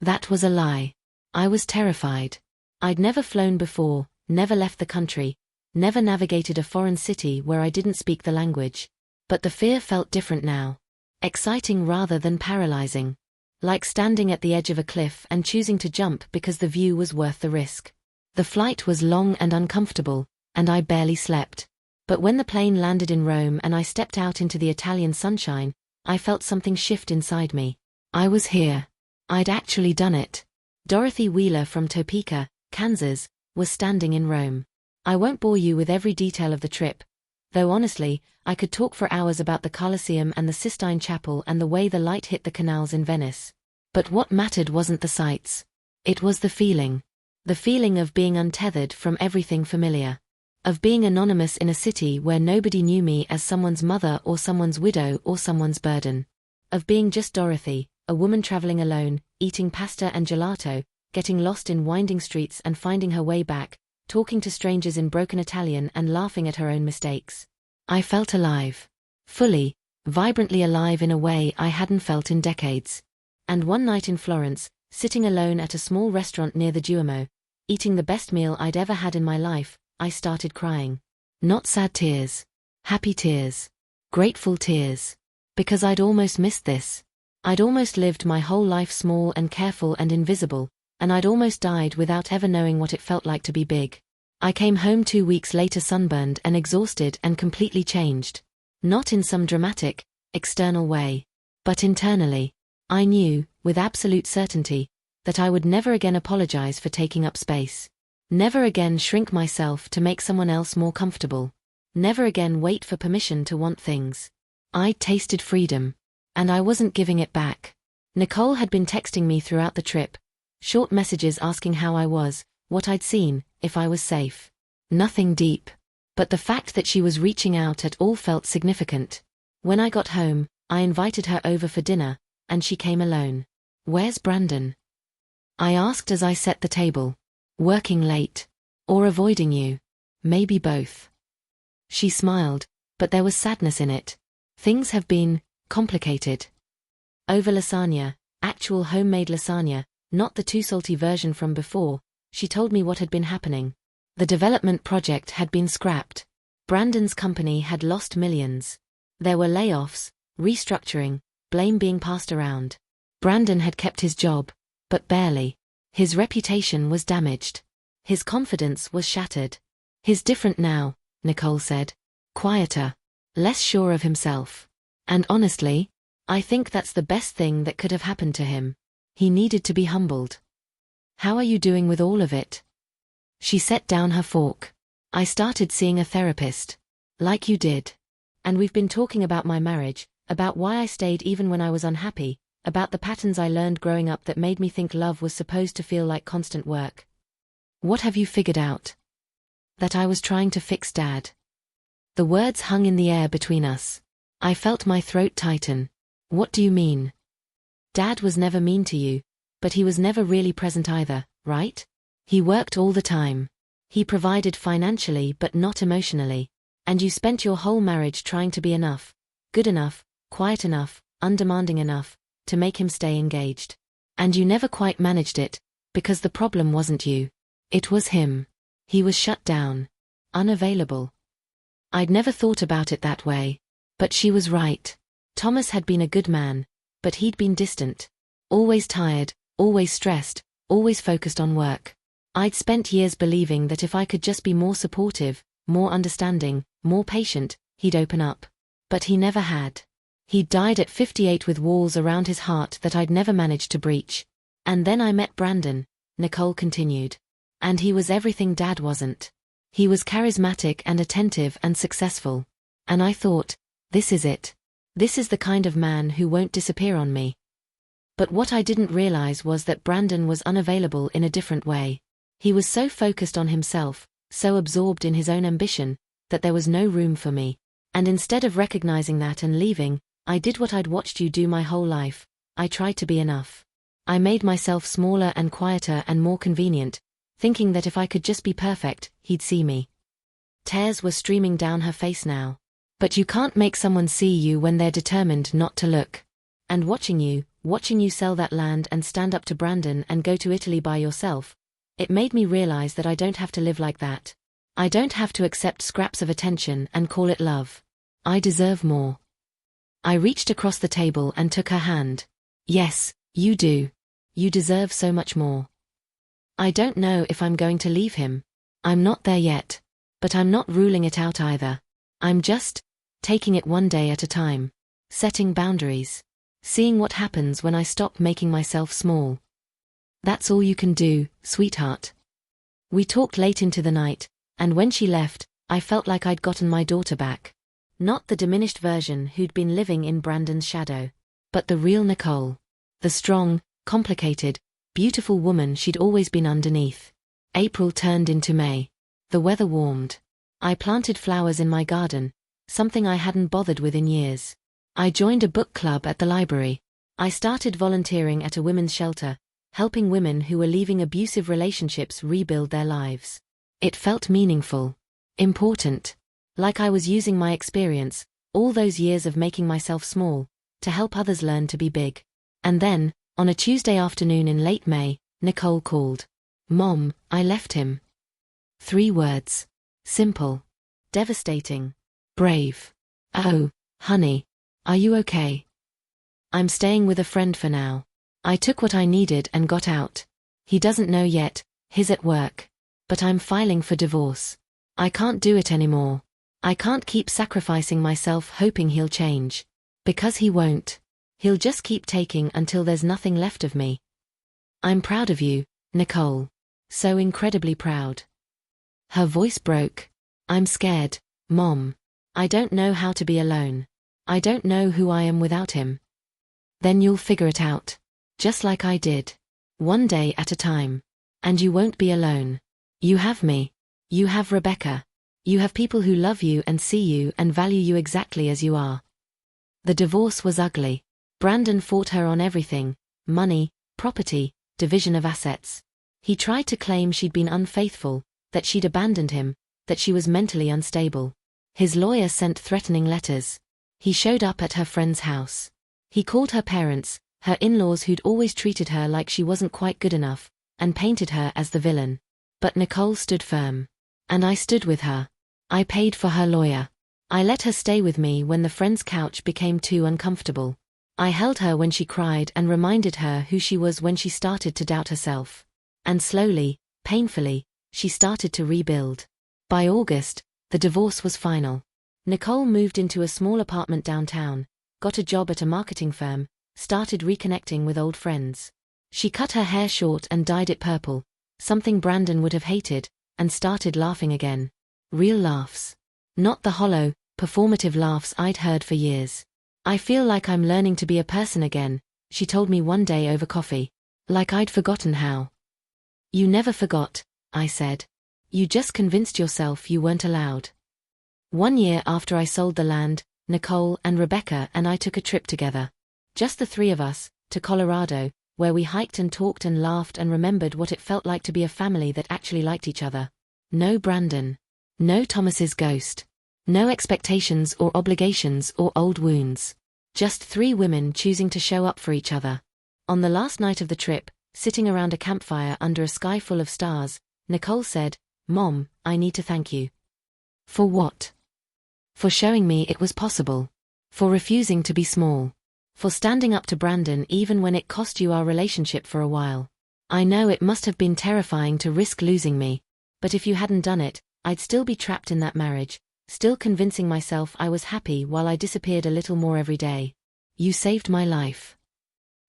That was a lie. I was terrified. I'd never flown before, never left the country, never navigated a foreign city where I didn't speak the language. But the fear felt different now. Exciting rather than paralyzing. Like standing at the edge of a cliff and choosing to jump because the view was worth the risk. The flight was long and uncomfortable, and I barely slept. But when the plane landed in Rome and I stepped out into the Italian sunshine, I felt something shift inside me. I was here. I'd actually done it. Dorothy Wheeler from Topeka, Kansas, was standing in Rome. I won't bore you with every detail of the trip, though honestly, I could talk for hours about the Colosseum and the Sistine Chapel and the way the light hit the canals in Venice. But what mattered wasn't the sights. It was the feeling. The feeling of being untethered from everything familiar. Of being anonymous in a city where nobody knew me as someone's mother or someone's widow or someone's burden. Of being just Dorothy, a woman traveling alone, eating pasta and gelato, getting lost in winding streets and finding her way back, talking to strangers in broken Italian and laughing at her own mistakes. I felt alive. Fully, vibrantly alive in a way I hadn't felt in decades. And one night in Florence, sitting alone at a small restaurant near the Duomo, eating the best meal I'd ever had in my life, I started crying. Not sad tears. Happy tears. Grateful tears. Because I'd almost missed this. I'd almost lived my whole life small and careful and invisible, and I'd almost died without ever knowing what it felt like to be big. I came home 2 weeks later sunburned and exhausted and completely changed. Not in some dramatic, external way, but internally. I knew, with absolute certainty, that I would never again apologize for taking up space. Never again shrink myself to make someone else more comfortable. Never again wait for permission to want things. I'd tasted freedom. And I wasn't giving it back. Nicole had been texting me throughout the trip. Short messages asking how I was, what I'd seen, if I was safe. Nothing deep. But the fact that she was reaching out at all felt significant. When I got home, I invited her over for dinner, and she came alone. "Where's Brandon?" I asked as I set the table. "Working late. Or avoiding you. Maybe both." She smiled, but there was sadness in it. "Things have been complicated." Over lasagna, actual homemade lasagna, not the too salty version from before, she told me what had been happening. The development project had been scrapped. Brandon's company had lost millions. There were layoffs, restructuring, blame being passed around. Brandon had kept his job, but barely. His reputation was damaged. His confidence was shattered. "He's different now," Nicole said. "Quieter. Less sure of himself. And honestly, I think that's the best thing that could have happened to him. He needed to be humbled." "How are you doing with all of it?" She set down her fork. "I started seeing a therapist. Like you did. And we've been talking about my marriage, about why I stayed even when I was unhappy, about the patterns I learned growing up that made me think love was supposed to feel like constant work." "What have you figured out?" "That I was trying to fix Dad." The words hung in the air between us. I felt my throat tighten. "What do you mean?" "Dad was never mean to you, but he was never really present either, right? He worked all the time. He provided financially but not emotionally. And you spent your whole marriage trying to be enough, good enough, quiet enough, undemanding enough, to make him stay engaged. And you never quite managed it, because the problem wasn't you. It was him. He was shut down. Unavailable." I'd never thought about it that way. But she was right. Thomas had been a good man, but he'd been distant. Always tired, always stressed, always focused on work. I'd spent years believing that if I could just be more supportive, more understanding, more patient, he'd open up. But he never had. He'd died at 58 with walls around his heart that I'd never managed to breach. "And then I met Brandon," Nicole continued. "And he was everything Dad wasn't. He was charismatic and attentive and successful. And I thought, this is it. This is the kind of man who won't disappear on me." But what I didn't realize was that Brandon was unavailable in a different way. He was so focused on himself, so absorbed in his own ambition, that there was no room for me. And instead of recognizing that and leaving, I did what I'd watched you do my whole life. I tried to be enough. I made myself smaller and quieter and more convenient, thinking that if I could just be perfect, he'd see me. Tears were streaming down her face now. "But you can't make someone see you when they're determined not to look. And watching you sell that land and stand up to Brandon and go to Italy by yourself, it made me realize that I don't have to live like that. I don't have to accept scraps of attention and call it love. I deserve more." I reached across the table and took her hand. "Yes, you do. You deserve so much more." I don't know if I'm going to leave him. I'm not there yet. But I'm not ruling it out either. I'm just taking it one day at a time. Setting boundaries. Seeing what happens when I stop making myself small. "That's all you can do, sweetheart." We talked late into the night, and when she left, I felt like I'd gotten my daughter back. Not the diminished version who'd been living in Brandon's shadow, but the real Nicole. The strong, complicated, beautiful woman she'd always been underneath. April turned into May. The weather warmed. I planted flowers in my garden, something I hadn't bothered with in years. I joined a book club at the library. I started volunteering at a women's shelter, helping women who were leaving abusive relationships rebuild their lives. It felt meaningful. Important. Like I was using my experience, all those years of making myself small, to help others learn to be big. And then, on a Tuesday afternoon in late May, Nicole called. "Mom, I left him." 3 words. Simple. devastating. Brave. Oh, honey. Are you okay? I'm staying with a friend for now. I took what I needed and got out. He doesn't know yet, he's at work. But I'm filing for divorce. I can't do it anymore. I can't keep sacrificing myself hoping he'll change. Because he won't. He'll just keep taking until there's nothing left of me. I'm proud of you, Nicole. So incredibly proud. Her voice broke. I'm scared, Mom. I don't know how to be alone. I don't know who I am without him. Then you'll figure it out. Just like I did. One day at a time. And you won't be alone. You have me. You have Rebecca. You have people who love you and see you and value you exactly as you are. The divorce was ugly. Brandon fought her on everything: money, property, division of assets. He tried to claim she'd been unfaithful, that she'd abandoned him, that she was mentally unstable. His lawyer sent threatening letters. He showed up at her friend's house. He called her parents, her in-laws who'd always treated her like she wasn't quite good enough, and painted her as the villain. But Nicole stood firm. And I stood with her. I paid for her lawyer. I let her stay with me when the friend's couch became too uncomfortable. I held her when she cried and reminded her who she was when she started to doubt herself. And slowly, painfully, she started to rebuild. By August, the divorce was final. Nicole moved into a small apartment downtown, got a job at a marketing firm, started reconnecting with old friends. She cut her hair short and dyed it purple, something Brandon would have hated, and started laughing again. Real laughs. Not the hollow, performative laughs I'd heard for years. I feel like I'm learning to be a person again, she told me one day over coffee. Like I'd forgotten how. You never forgot, I said. You just convinced yourself you weren't allowed. 1 year after I sold the land, Nicole and Rebecca and I took a trip together. Just the three of us, to Colorado, where we hiked and talked and laughed and remembered what it felt like to be a family that actually liked each other. No Brandon. No Thomas's ghost. No expectations or obligations or old wounds. Just 3 women choosing to show up for each other. On the last night of the trip, sitting around a campfire under a sky full of stars, Nicole said, "Mom, I need to thank you." For what? For showing me it was possible. For refusing to be small. For standing up to Brandon even when it cost you our relationship for a while. I know it must have been terrifying to risk losing me. But if you hadn't done it, I'd still be trapped in that marriage, still convincing myself I was happy while I disappeared a little more every day. You saved my life.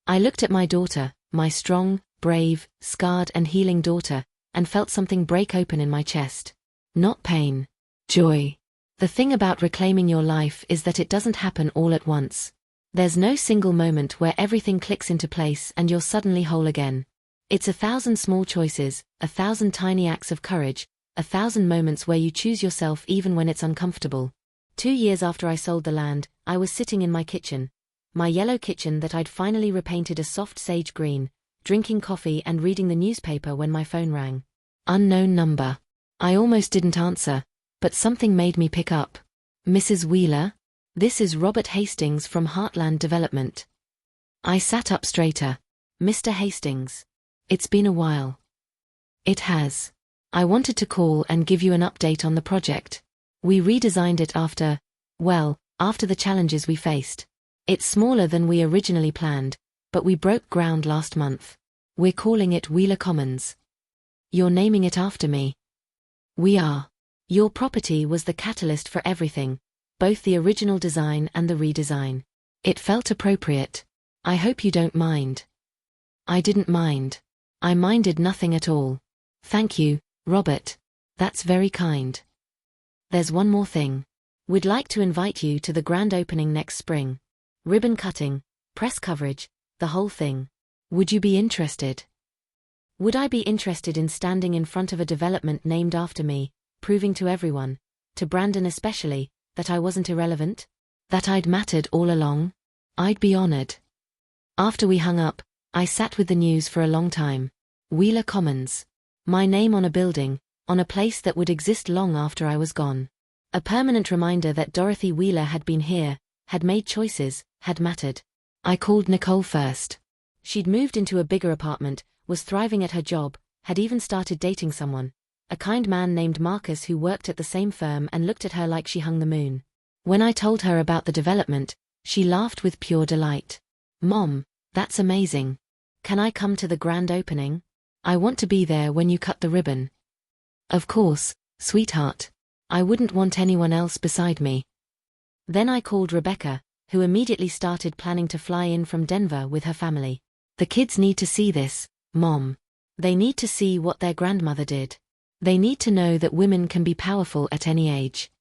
I looked at my daughter, my strong, brave, scarred and healing daughter, and felt something break open in my chest. Not pain. Joy. The thing about reclaiming your life is that it doesn't happen all at once. There's no single moment where everything clicks into place and you're suddenly whole again. It's 1,000 small choices, 1,000 tiny acts of courage, 1,000 moments where you choose yourself even when it's uncomfortable. 2 years after I sold the land, I was sitting in my kitchen. My yellow kitchen that I'd finally repainted a soft sage green, drinking coffee and reading the newspaper when my phone rang. Unknown number. I almost didn't answer, but something made me pick up. Mrs. Wheeler? This is Robert Hastings from Heartland Development. I sat up straighter. Mr. Hastings. It's been a while. It has. I wanted to call and give you an update on the project. We redesigned it after the challenges we faced. It's smaller than we originally planned, but we broke ground last month. We're calling it Wheeler Commons. You're naming it after me. We are. Your property was the catalyst for everything, both the original design and the redesign. It felt appropriate. I hope you don't mind. I didn't mind. I minded nothing at all. Thank you, Robert. That's very kind. There's one more thing. We'd like to invite you to the grand opening next spring. Ribbon cutting, press coverage, the whole thing. Would you be interested? Would I be interested in standing in front of a development named after me, proving to everyone, to Brandon especially, that I wasn't irrelevant? That I'd mattered all along? I'd be honored. After we hung up, I sat with the news for a long time. Wheeler Commons. My name on a building, on a place that would exist long after I was gone. A permanent reminder that Dorothy Wheeler had been here, had made choices, had mattered. I called Nicole first. She'd moved into a bigger apartment, was thriving at her job, had even started dating someone. a kind man named Marcus who worked at the same firm and looked at her like she hung the moon. When I told her about the development, she laughed with pure delight. "Mom, that's amazing. Can I come to the grand opening? I want to be there when you cut the ribbon." "Of course, sweetheart. I wouldn't want anyone else beside me." Then I called Rebecca, who immediately started planning to fly in from Denver with her family. "The kids need to see this, Mom. They need to see what their grandmother did. They need to know that women can be powerful at any age."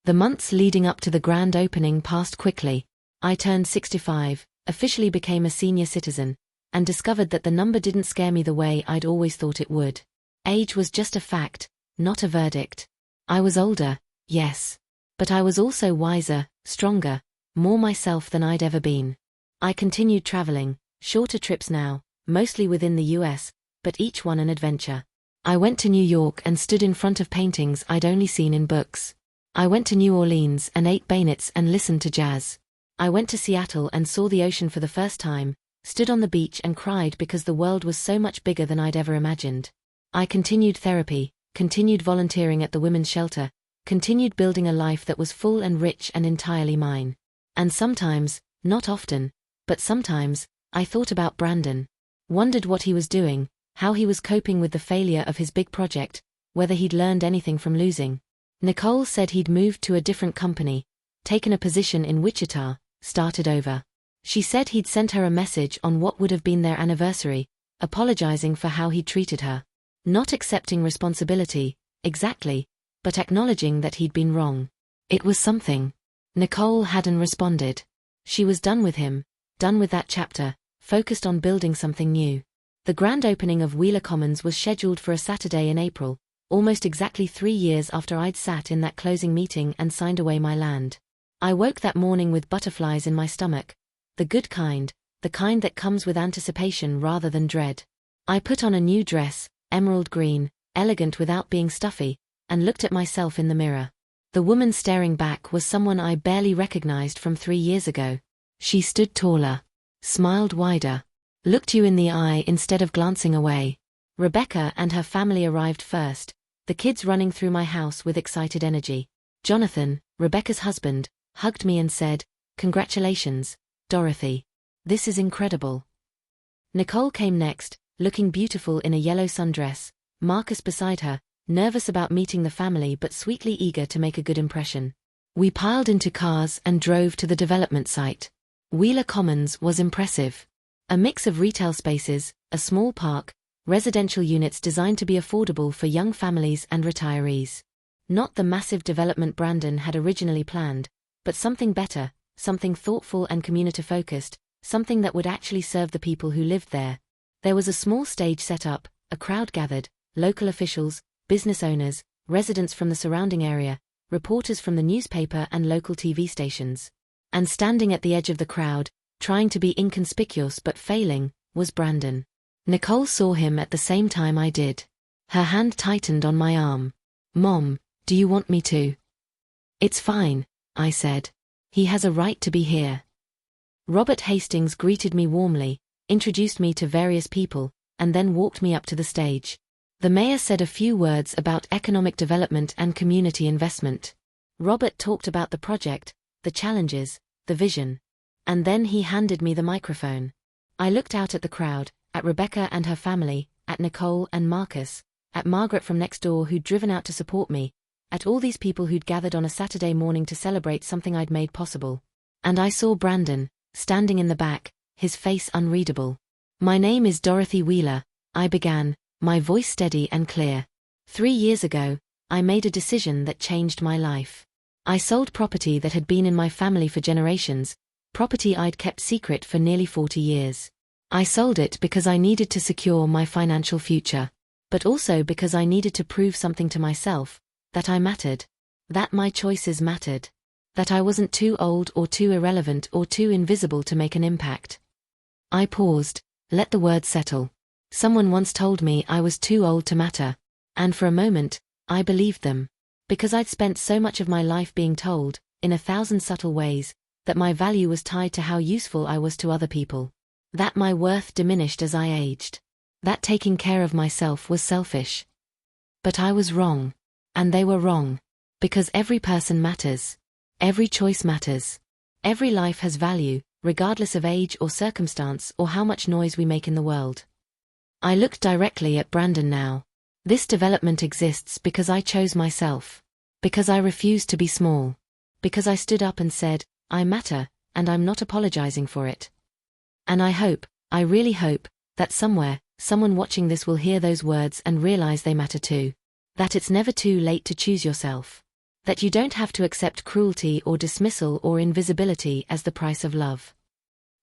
The months leading up to the grand opening passed quickly. I turned 65, officially became a senior citizen, and discovered that the number didn't scare me the way I'd always thought it would. Age was just a fact, not a verdict. I was older, yes. But I was also wiser, stronger, more myself than I'd ever been. I continued traveling, shorter trips now, mostly within the US, but each one an adventure. I went to New York and stood in front of paintings I'd only seen in books. I went to New Orleans and ate bayonets and listened to jazz. I went to Seattle and saw the ocean for the first time, stood on the beach and cried because the world was so much bigger than I'd ever imagined. I continued therapy, continued volunteering at the women's shelter, continued building a life that was full and rich and entirely mine. And sometimes, not often, but sometimes, I thought about Brandon. Wondered what he was doing, how he was coping with the failure of his big project, whether he'd learned anything from losing. Nicole said he'd moved to a different company, taken a position in Wichita, started over. She said he'd sent her a message on what would have been their anniversary, apologizing for how he'd treated her. Not accepting responsibility, exactly, but acknowledging that he'd been wrong. It was something. Nicole hadn't responded. She was done with him, done with that chapter, focused on building something new. The grand opening of Wheeler Commons was scheduled for a Saturday in April, almost exactly 3 years after I'd sat in that closing meeting and signed away my land. I woke that morning with butterflies in my stomach, the good kind, the kind that comes with anticipation rather than dread. I put on a new dress, emerald green, elegant without being stuffy, and looked at myself in the mirror. The woman staring back was someone I barely recognized from 3 years ago. She stood taller, smiled wider, looked you in the eye instead of glancing away. Rebecca and her family arrived first, the kids running through my house with excited energy. Jonathan, Rebecca's husband, hugged me and said, "Congratulations, Dorothy. This is incredible." Nicole came next, looking beautiful in a yellow sundress, Marcus beside her, nervous about meeting the family but sweetly eager to make a good impression. We piled into cars and drove to the development site. Wheeler Commons was impressive. A mix of retail spaces, a small park, residential units designed to be affordable for young families and retirees. Not the massive development Brandon had originally planned, but something better, something thoughtful and community-focused, something that would actually serve the people who lived there. There was a small stage set up, a crowd gathered, local officials, business owners, residents from the surrounding area, reporters from the newspaper and local TV stations. And standing at the edge of the crowd, trying to be inconspicuous but failing, was Brandon. Nicole saw him at the same time I did. Her hand tightened on my arm. "Mom, do you want me to?" "It's fine," I said. "He has a right to be here." Robert Hastings greeted me warmly, introduced me to various people, and then walked me up to the stage. The mayor said a few words about economic development and community investment. Robert talked about the project, the challenges, the vision. And then he handed me the microphone. I looked out at the crowd, at Rebecca and her family, at Nicole and Marcus, at Margaret from next door who'd driven out to support me, at all these people who'd gathered on a Saturday morning to celebrate something I'd made possible. And I saw Brandon, standing in the back, his face unreadable. "My name is Dorothy Wheeler," I began, my voice steady and clear. 3 years ago, I made a decision that changed my life. I sold property that had been in my family for generations, property I'd kept secret for nearly 40 years. I sold it because I needed to secure my financial future, but also because I needed to prove something to myself, that I mattered, that my choices mattered, that I wasn't too old or too irrelevant or too invisible to make an impact. I paused, let the words settle. Someone once told me I was too old to matter, and for a moment, I believed them, because I'd spent so much of my life being told, in 1,000 subtle ways, that my value was tied to how useful I was to other people. That my worth diminished as I aged. That taking care of myself was selfish. But I was wrong. And they were wrong. Because every person matters. Every choice matters. Every life has value, regardless of age or circumstance or how much noise we make in the world. I looked directly at Brandon now. This development exists because I chose myself. Because I refused to be small. Because I stood up and said, I matter, and I'm not apologizing for it. And I really hope, that somewhere, someone watching this will hear those words and realize they matter too. That it's never too late to choose yourself. That you don't have to accept cruelty or dismissal or invisibility as the price of love.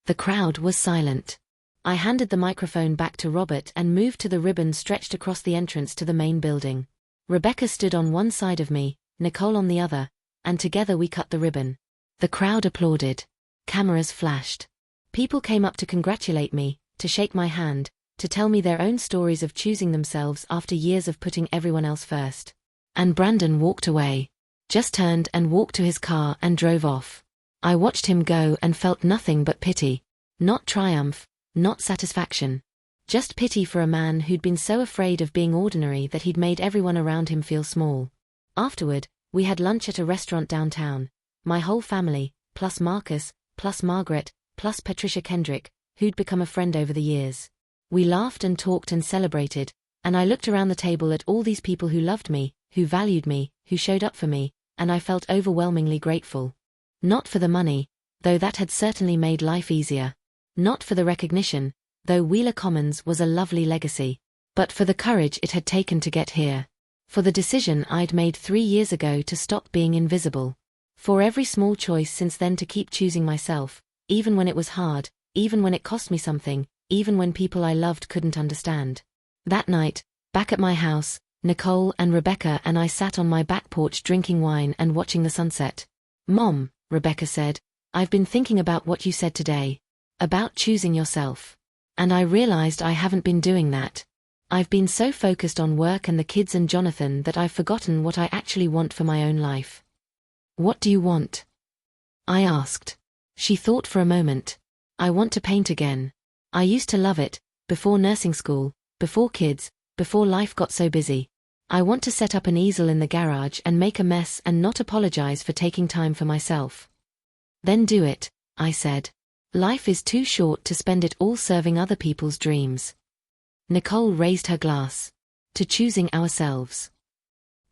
The crowd was silent. I handed the microphone back to Robert and moved to the ribbon stretched across the entrance to the main building. Rebecca stood on one side of me, Nicole on the other, and together we cut the ribbon. The crowd applauded. Cameras flashed. People came up to congratulate me, to shake my hand, to tell me their own stories of choosing themselves after years of putting everyone else first. And Brandon walked away. Just turned and walked to his car and drove off. I watched him go and felt nothing but pity. Not triumph, not satisfaction. Just pity for a man who'd been so afraid of being ordinary that he'd made everyone around him feel small. Afterward, we had lunch at a restaurant downtown. My whole family, plus Marcus, plus Margaret, plus Patricia Kendrick, who'd become a friend over the years. We laughed and talked and celebrated, and I looked around the table at all these people who loved me, who valued me, who showed up for me, and I felt overwhelmingly grateful. Not for the money, though that had certainly made life easier. Not for the recognition, though Wheeler Commons was a lovely legacy. But for the courage it had taken to get here. For the decision I'd made 3 years ago to stop being invisible. For every small choice since then to keep choosing myself, even when it was hard, even when it cost me something, even when people I loved couldn't understand. That night, back at my house, Nicole and Rebecca and I sat on my back porch drinking wine and watching the sunset. Mom, Rebecca said, I've been thinking about what you said today. About choosing yourself. And I realized I haven't been doing that. I've been so focused on work and the kids and Jonathan that I've forgotten what I actually want for my own life. What do you want? I asked. She thought for a moment. I want to paint again. I used to love it, before nursing school, before kids, before life got so busy. I want to set up an easel in the garage and make a mess and not apologize for taking time for myself. Then do it, I said. Life is too short to spend it all serving other people's dreams. Nicole raised her glass. To choosing ourselves.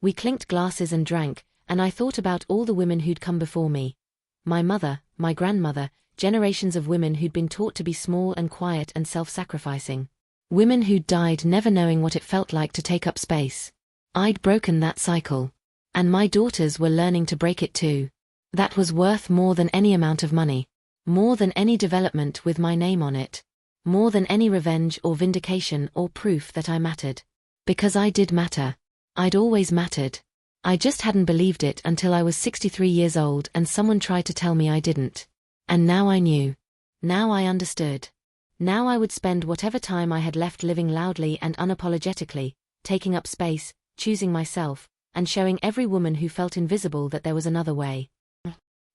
We clinked glasses and drank, and I thought about all the women who'd come before me. My mother, my grandmother, generations of women who'd been taught to be small and quiet and self-sacrificing. Women who'd died never knowing what it felt like to take up space. I'd broken that cycle. And my daughters were learning to break it too. That was worth more than any amount of money. More than any development with my name on it. More than any revenge or vindication or proof that I mattered. Because I did matter. I'd always mattered. I just hadn't believed it until I was 63 years old and someone tried to tell me I didn't. And now I knew. Now I understood. Now I would spend whatever time I had left living loudly and unapologetically, taking up space, choosing myself, and showing every woman who felt invisible that there was another way.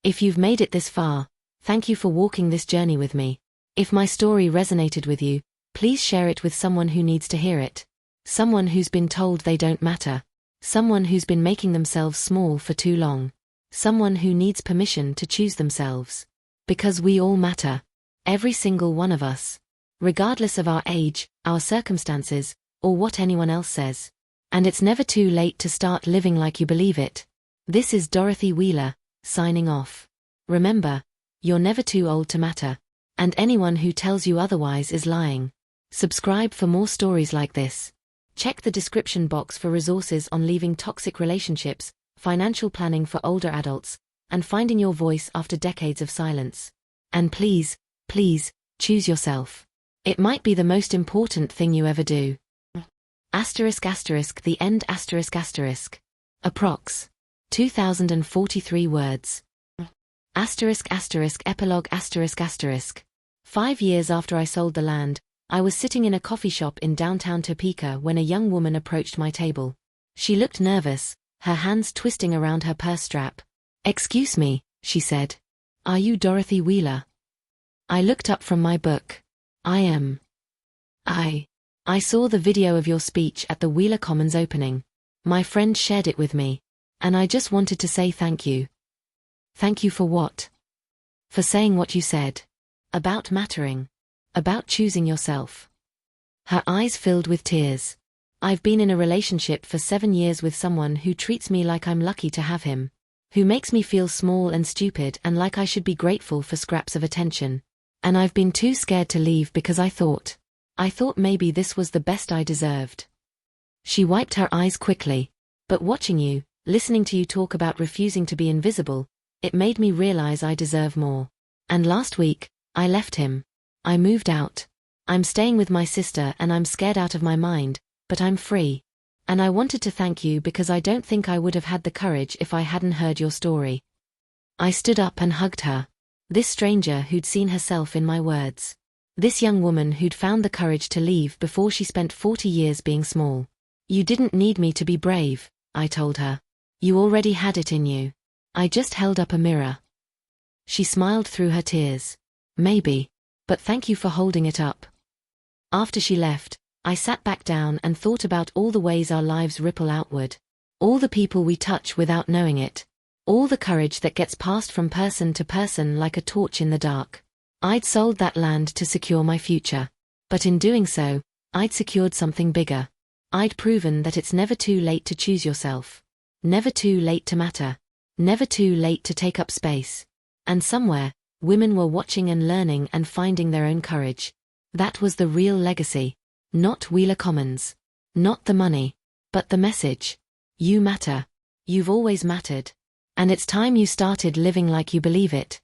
If you've made it this far, thank you for walking this journey with me. If my story resonated with you, please share it with someone who needs to hear it. Someone who's been told they don't matter. Someone who's been making themselves small for too long. Someone who needs permission to choose themselves. Because we all matter. Every single one of us. Regardless of our age, our circumstances, or what anyone else says. And it's never too late to start living like you believe it. This is Dorothy Wheeler, signing off. Remember, you're never too old to matter. And anyone who tells you otherwise is lying. Subscribe for more stories like this. Check the description box for resources on leaving toxic relationships, financial planning for older adults, and finding your voice after decades of silence. And please, please, choose yourself. It might be the most important thing you ever do. The end. Approx. 2043 words. Epilogue. 5 years after I sold the land, I was sitting in a coffee shop in downtown Topeka when a young woman approached my table. She looked nervous, her hands twisting around her purse strap. "Excuse me," she said. "Are you Dorothy Wheeler?" I looked up from my book. "I am." I saw the video of your speech at the Wheeler Commons opening. My friend shared it with me. And I just wanted to say thank you. Thank you for what? For saying what you said. About mattering. About choosing yourself. Her eyes filled with tears. I've been in a relationship for 7 years with someone who treats me like I'm lucky to have him. Who makes me feel small and stupid and like I should be grateful for scraps of attention. And I've been too scared to leave because I thought maybe this was the best I deserved. She wiped her eyes quickly. But watching you, listening to you talk about refusing to be invisible, it made me realize I deserve more. And last week, I left him. I moved out. I'm staying with my sister and I'm scared out of my mind, but I'm free. And I wanted to thank you because I don't think I would have had the courage if I hadn't heard your story. I stood up and hugged her. This stranger who'd seen herself in my words. This young woman who'd found the courage to leave before she spent 40 years being small. You didn't need me to be brave, I told her. You already had it in you. I just held up a mirror. She smiled through her tears. Maybe. But thank you for holding it up. After she left, I sat back down and thought about all the ways our lives ripple outward. All the people we touch without knowing it. All the courage that gets passed from person to person like a torch in the dark. I'd sold that land to secure my future. But in doing so, I'd secured something bigger. I'd proven that it's never too late to choose yourself. Never too late to matter. Never too late to take up space. And somewhere, women were watching and learning and finding their own courage. That was the real legacy. Not Wheeler Commons. Not the money. But the message. You matter. You've always mattered. And it's time you started living like you believe it.